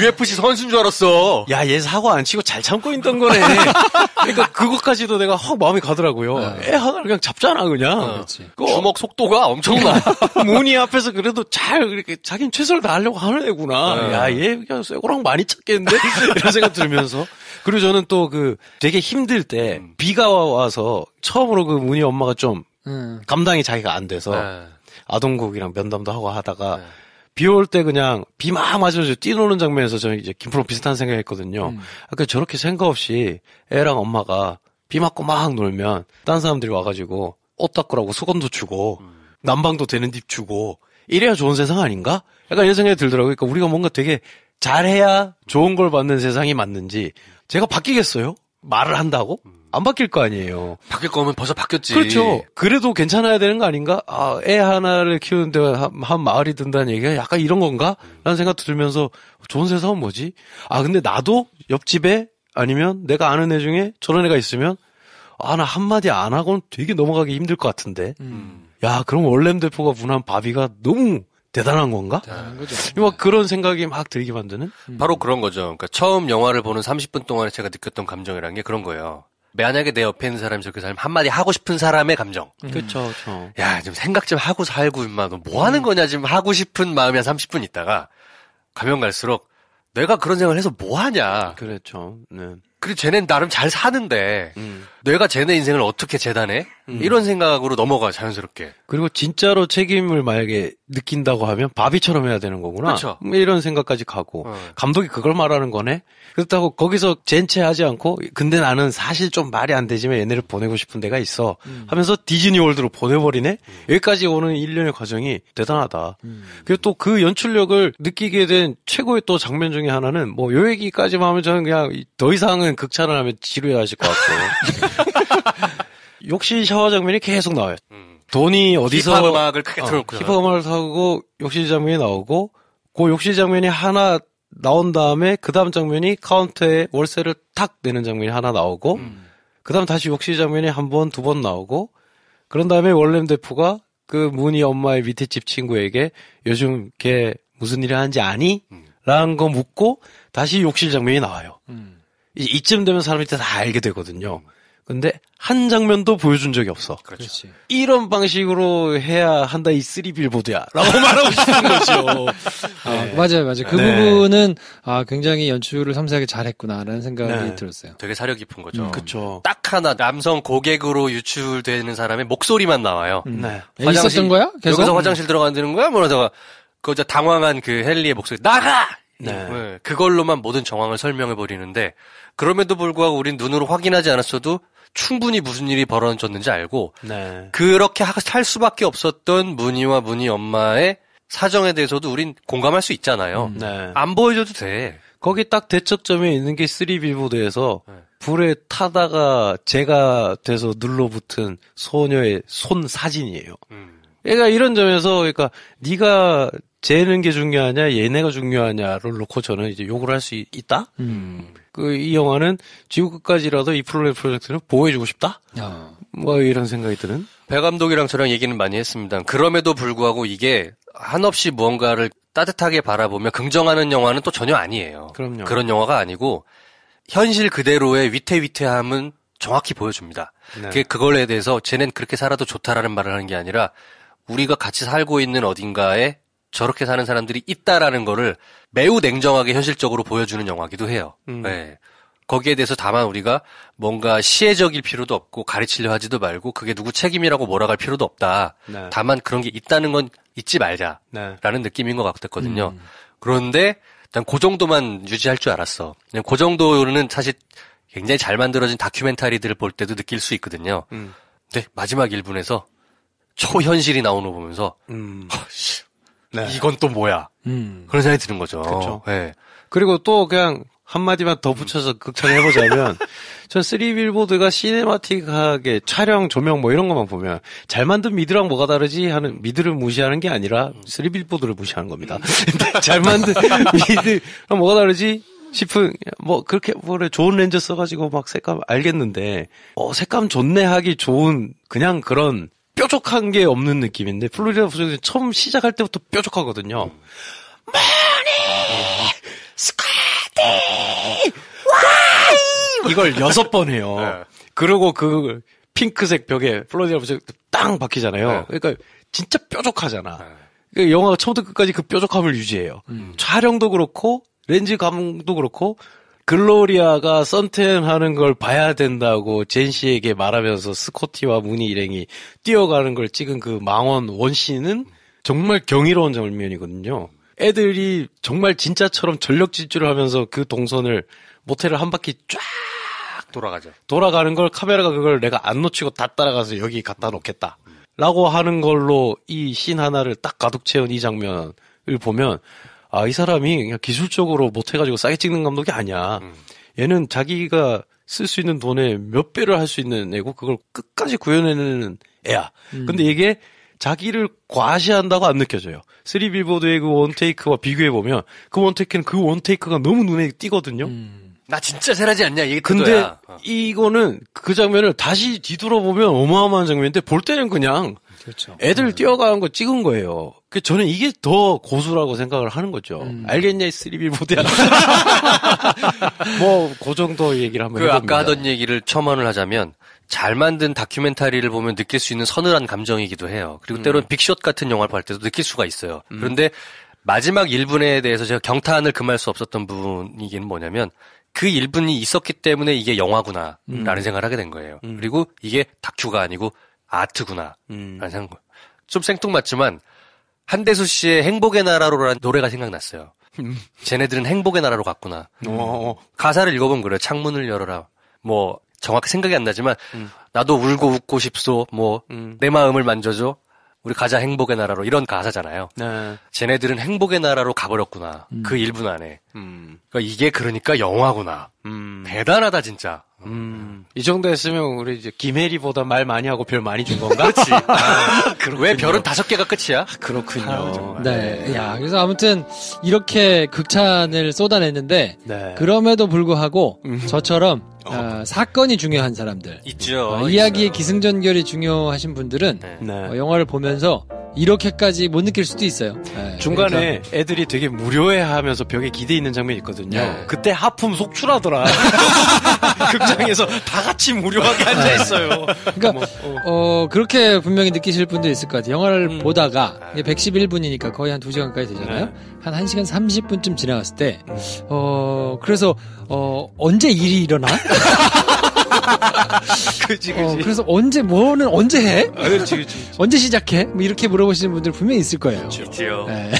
UFC 선수인 줄 알았어. 야, 얘 사고 안 치고 잘 참고 있던 거네. 그러니까 그것까지도 내가 확 마음이 가더라고요. 애 하나를 그냥 잡잖아, 그냥. 그렇지. 주먹 속도가 엄청나. 문희 앞에서 그래도 잘 이렇게 자기는 최선을 다하려고 하는 애구나. 야, 얘 그냥 쇠고랑 많이 찼겠는데? 이런 생각 들면서. 그리고 저는 또 그 되게 힘들 때 비가 와서 처음으로 그 문희 엄마가 좀 감당이 자기가 안 돼서 아동국이랑 면담도 하고 하다가 비 올 때 그냥 비 막 맞으면서 뛰노는 장면에서 저는 이제 김프로 비슷한 생각했거든요. 그러니까 저렇게 생각 없이 애랑 엄마가 비 맞고 막 놀면 딴 사람들이 와가지고 옷 닦으라고 수건도 주고 난방도 되는 집 주고 이래야 좋은 세상 아닌가? 약간 이런 생각이 들더라고요. 그러니까 우리가 뭔가 되게 잘해야 좋은 걸 받는 세상이 맞는지 제가 바뀌겠어요? 말을 한다고? 안 바뀔 거 아니에요. 바뀔 거면 벌써 바뀌었지. 그렇죠. 그래도 괜찮아야 되는 거 아닌가? 아, 애 하나를 키우는데 한 마을이 든다는 얘기가 약간 이런 건가? 라는 생각도 들면서 좋은 세상은 뭐지? 아, 근데 나도 옆집에 아니면 내가 아는 애 중에 저런 애가 있으면 나 한마디 안 하고는 되게 넘어가기 힘들 것 같은데. 야, 그럼 월렘 대포가 분한 바비가 너무 대단한 건가? 대단한 거죠. 막 그런 생각이 막 들게 만드는? 바로 그런 거죠. 그러니까 처음 영화를 보는 30분 동안에 제가 느꼈던 감정이라는 게 그런 거예요. 만약에 내 옆에 있는 사람이 저렇게 살면 한마디 하고 싶은 사람의 감정. 그렇죠. 야, 좀 생각 좀 하고 살고 임마. 너 뭐 하는 거냐 지금 하고 싶은 마음이 한 30분 있다가 가면 갈수록 내가 그런 생각을 해서 뭐 하냐. 그렇죠. 네. 그리고 쟤네는 나름 잘 사는데 내가 쟤네 인생을 어떻게 재단해? 이런 생각으로 넘어가 자연스럽게. 그리고 진짜로 책임을 만약에 느낀다고 하면 바비처럼 해야 되는 거구나. 그렇죠. 이런 생각까지 가고 감독이 그걸 말하는 거네. 그렇다고 거기서 젠체하지 않고 근데 나는 사실 좀 말이 안 되지만 얘네를 보내고 싶은 데가 있어 하면서 디즈니 월드로 보내버리네. 여기까지 오는 일련의 과정이 대단하다. 그리고 또 그 연출력을 느끼게 된 최고의 또 장면 중에 하나는 뭐 요 얘기까지만 하면 저는 그냥 더 이상은 극찬을 하면 지루해하실 것 같고 욕실 샤워 장면이 계속 나와요. 돈이 어디서 힙합 음악을 크게 틀어놓고 힙합 음악을 하고 욕실 장면이 나오고 그 욕실 장면이 하나 나온 다음에 그 다음 장면이 카운터에 월세를 탁 내는 장면이 하나 나오고 그 다음 다시 욕실 장면이 한 번, 두 번 나오고 그런 다음에 월렘 대포가 그 문희 엄마의 밑에 집 친구에게 요즘 걔 무슨 일을 하는지 아니? 라는 거 묻고 다시 욕실 장면이 나와요. 이쯤 되면 사람들이 다 알게 되거든요. 근데 한 장면도 보여준 적이 없어. 그렇지. 이런 방식으로 해야 한다 이 쓰리 빌보드야 라고 말하고 싶은 거죠. 네. 맞아요. 그 부분은 굉장히 연출을 섬세하게 잘했구나라는 생각이 들었어요. 되게 사려 깊은 거죠. 그렇죠. 딱 하나 남성 고객으로 유출되는 사람의 목소리만 나와요. 네. 있었던 거야? 계속? 여기서 화장실 들어간다는 거야? 뭐라다가 그저 당황한 그 헨리의 목소리 나가! 네. 그걸로만 모든 정황을 설명해 버리는데 그럼에도 불구하고 우린 눈으로 확인하지 않았어도 충분히 무슨 일이 벌어졌는지 알고 그렇게 할 수밖에 없었던 문희와 문희 엄마의 사정에 대해서도 우린 공감할 수 있잖아요. 안 보여줘도 돼. 거기 딱 대척점에 있는 게 쓰리 빌보드에서 불에 타다가 재가 돼서 눌러붙은 소녀의 손 사진이에요. 그러니까 이런 점에서 그러니까 네가 재는 게 중요하냐 얘네가 중요하냐를 놓고 저는 이제 욕을 할 수 있다. 이 영화는 지구 끝까지라도 이 프로젝트는 보호해주고 싶다. 뭐 이런 생각이 드는. 배 감독이랑 저랑 얘기는 많이 했습니다. 그럼에도 불구하고 이게 한없이 무언가를 따뜻하게 바라보며 긍정하는 영화는 또 전혀 아니에요. 그럼요. 그런 영화가 아니고 현실 그대로의 위태위태함은 정확히 보여줍니다. 그걸에 대해서 쟤넨 그렇게 살아도 좋다라는 말을 하는 게 아니라 우리가 같이 살고 있는 어딘가에 저렇게 사는 사람들이 있다라는 거를 매우 냉정하게 현실적으로 보여주는 영화기도 해요. 네. 거기에 대해서 다만 우리가 뭔가 시혜적일 필요도 없고 가르치려 하지도 말고 그게 누구 책임이라고 몰아갈 필요도 없다. 다만 그런 게 있다는 건 잊지 말자라는 느낌인 것 같았거든요. 그런데 난 그 정도만 유지할 줄 알았어. 그냥 그 정도는 사실 굉장히 잘 만들어진 다큐멘터리들을 볼 때도 느낄 수 있거든요. 근데 마지막 1분에서 초현실이 나오는 거 보면서 이건 또 뭐야? 그런 생각이 드는 거죠. 그렇죠. 네. 그리고 또 그냥 한마디만 더 붙여서 극찬해보자면 전 쓰리 빌보드가 시네마틱하게 촬영, 조명 뭐 이런 것만 보면 잘 만든 미드랑 뭐가 다르지 하는 미드를 무시하는 게 아니라 쓰리 빌보드를 무시하는 겁니다. 잘 만든 미드랑 뭐가 다르지? 싶은 뭐 그렇게 뭐래 좋은 렌즈 써가지고 막 색감 알겠는데 색감 좋네 하기 좋은 그냥 그런 뾰족한 게 없는 느낌인데 플로리다 프로젝트 처음 시작할 때부터 뾰족하거든요. 머니 스쿼드 와이 이걸 6번 해요. 그리고 그 핑크색 벽에 플로리다 프로젝트 땅 박히잖아요. 그러니까 진짜 뾰족하잖아. 그러니까 영화가 처음부터 끝까지 그 뾰족함을 유지해요. 촬영도 그렇고 렌즈 감도 그렇고 글로리아가 썬텐하는 걸 봐야 된다고 젠 씨에게 말하면서 스코티와 무늬 일행이 뛰어가는 걸 찍은 그 망원 원씬은 정말 경이로운 장면이거든요. 애들이 정말 진짜처럼 전력 질주를 하면서 그 동선을 모텔을 한 바퀴 쫙 돌아가는 걸 카메라가 그걸 내가 안 놓치고 다 따라가서 여기 갖다 놓겠다 라고 하는 걸로 이 씬 하나를 딱 가득 채운 이 장면을 보면 이 사람이 그냥 기술적으로 못해가지고 싸게 찍는 감독이 아니야. 얘는 자기가 쓸 수 있는 돈의 몇 배를 할 수 있는 애고 그걸 끝까지 구현해내는 애야. 근데 이게 자기를 과시한다고 안 느껴져요. 쓰리 빌보드의 그 원테이크와 비교해보면 그 원테이크는 그 원테이크가 너무 눈에 띄거든요. 나 진짜 잘하지 않냐 이게 근데 이거는 그 장면을 다시 뒤돌아보면 어마어마한 장면인데 볼 때는 그냥 그렇죠. 애들 뛰어가는 거 찍은 거예요. 저는 이게 더 고수라고 생각을 하는 거죠. 알겠냐, 이 쓰리빌보드야. 뭐, 그 정도 얘기를 한번 해봅니다. 아까 하던 얘기를 첨언을 하자면, 잘 만든 다큐멘터리를 보면 느낄 수 있는 서늘한 감정이기도 해요. 그리고 때로는 빅숏 같은 영화를 볼 때도 느낄 수가 있어요. 그런데 마지막 1분에 대해서 제가 경탄을 금할 수 없었던 부분이긴 뭐냐면, 그 1분이 있었기 때문에 이게 영화구나, 라는 생각을 하게 된 거예요. 그리고 이게 다큐가 아니고 아트구나, 라는 생각. 좀 생뚱맞지만, 한대수 씨의 행복의 나라로라는 노래가 생각났어요. 쟤네들은 행복의 나라로 갔구나. 가사를 읽어보면 그래요. 창문을 열어라. 뭐 정확히 생각이 안 나지만 나도 울고 웃고 싶소. 뭐 내 마음을 만져줘. 우리 가자 행복의 나라로. 이런 가사잖아요. 네. 쟤네들은 행복의 나라로 가버렸구나. 그 1분 안에. 그러니까 이게 그러니까 영화구나. 대단하다 진짜. 이 정도 했으면 우리 이제 김혜리보다 말 많이 하고 별 많이 준 건가? 그렇지. 왜 별은 5개가 끝이야? 그렇군요. 네. 야, 그래서 아무튼 이렇게 극찬을 쏟아냈는데 네. 그럼에도 불구하고 저처럼 사건이 중요한 사람들, 있죠. 이야기의 기승전결이 중요하신 분들은 네. 영화를 보면서 이렇게까지 못 느낄 수도 있어요. 네, 중간에 그러니까. 애들이 되게 무료해하면서 벽에 기대 있는 장면이 있거든요. 네. 그때 하품 속출하더라. 극장에서 다 같이 무료하게 앉아 있어요. 그러니까 그렇게 분명히 느끼실 분도 있을 것 같아요. 영화를 보다가 111분이니까 거의 한 2시간까지 되잖아요. 네. 한 1시간 30분쯤 지나갔을 때 그래서 언제 일이 일어나? 그치. 그래서 언제 해? 그치. 언제 시작해? 뭐 이렇게 물어보시는 분들 분명히 있을 거예요. 있지요. 네.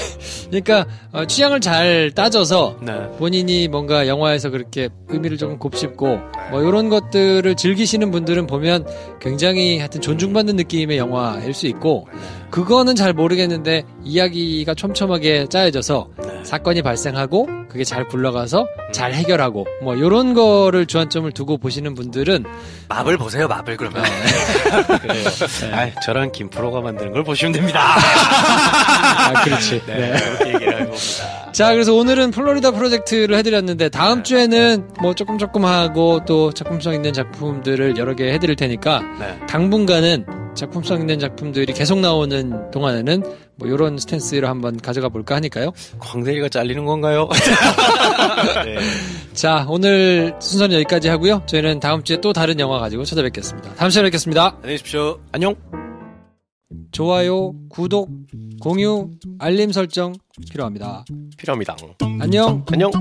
그러니까 취향을 잘 따져서 네. 본인이 뭔가 영화에서 그렇게 의미를 조금 곱씹고 뭐 이런 것들을 즐기시는 분들은 보면 굉장히 하여튼 존중받는 느낌의 영화일 수 있고 그거는 잘 모르겠는데 이야기가 촘촘하게 짜여져서 사건이 발생하고 그게 잘 굴러가서 잘 해결하고 뭐 이런 거를 주안점을 두고 보시는 분들은 맙을 보세요. 맙을 그러면. 그래요. 네. 저랑 김프로가 만드는 걸 보시면 됩니다. 그렇지. 네. 그렇게 얘기를 해봅니다. 자, 그래서 오늘은 플로리다 프로젝트를 해드렸는데 다음 주에는 뭐 조금 하고 또 작품성 있는 작품들을 여러 개 해드릴 테니까 당분간은 작품성 있는 작품들이 계속 나오는 동안에는 뭐 이런 스탠스로 한번 가져가 볼까 하니까요. 광대리가 잘리는 건가요? 네. 자, 오늘 순서는 여기까지 하고요. 저희는 다음 주에 또 다른 영화 가지고 찾아뵙겠습니다. 다음 시간에 뵙겠습니다. 안녕히 계십시오. 안녕. 좋아요, 구독, 공유, 알림 설정 필요합니다. 필요합니다. 안녕. 안녕.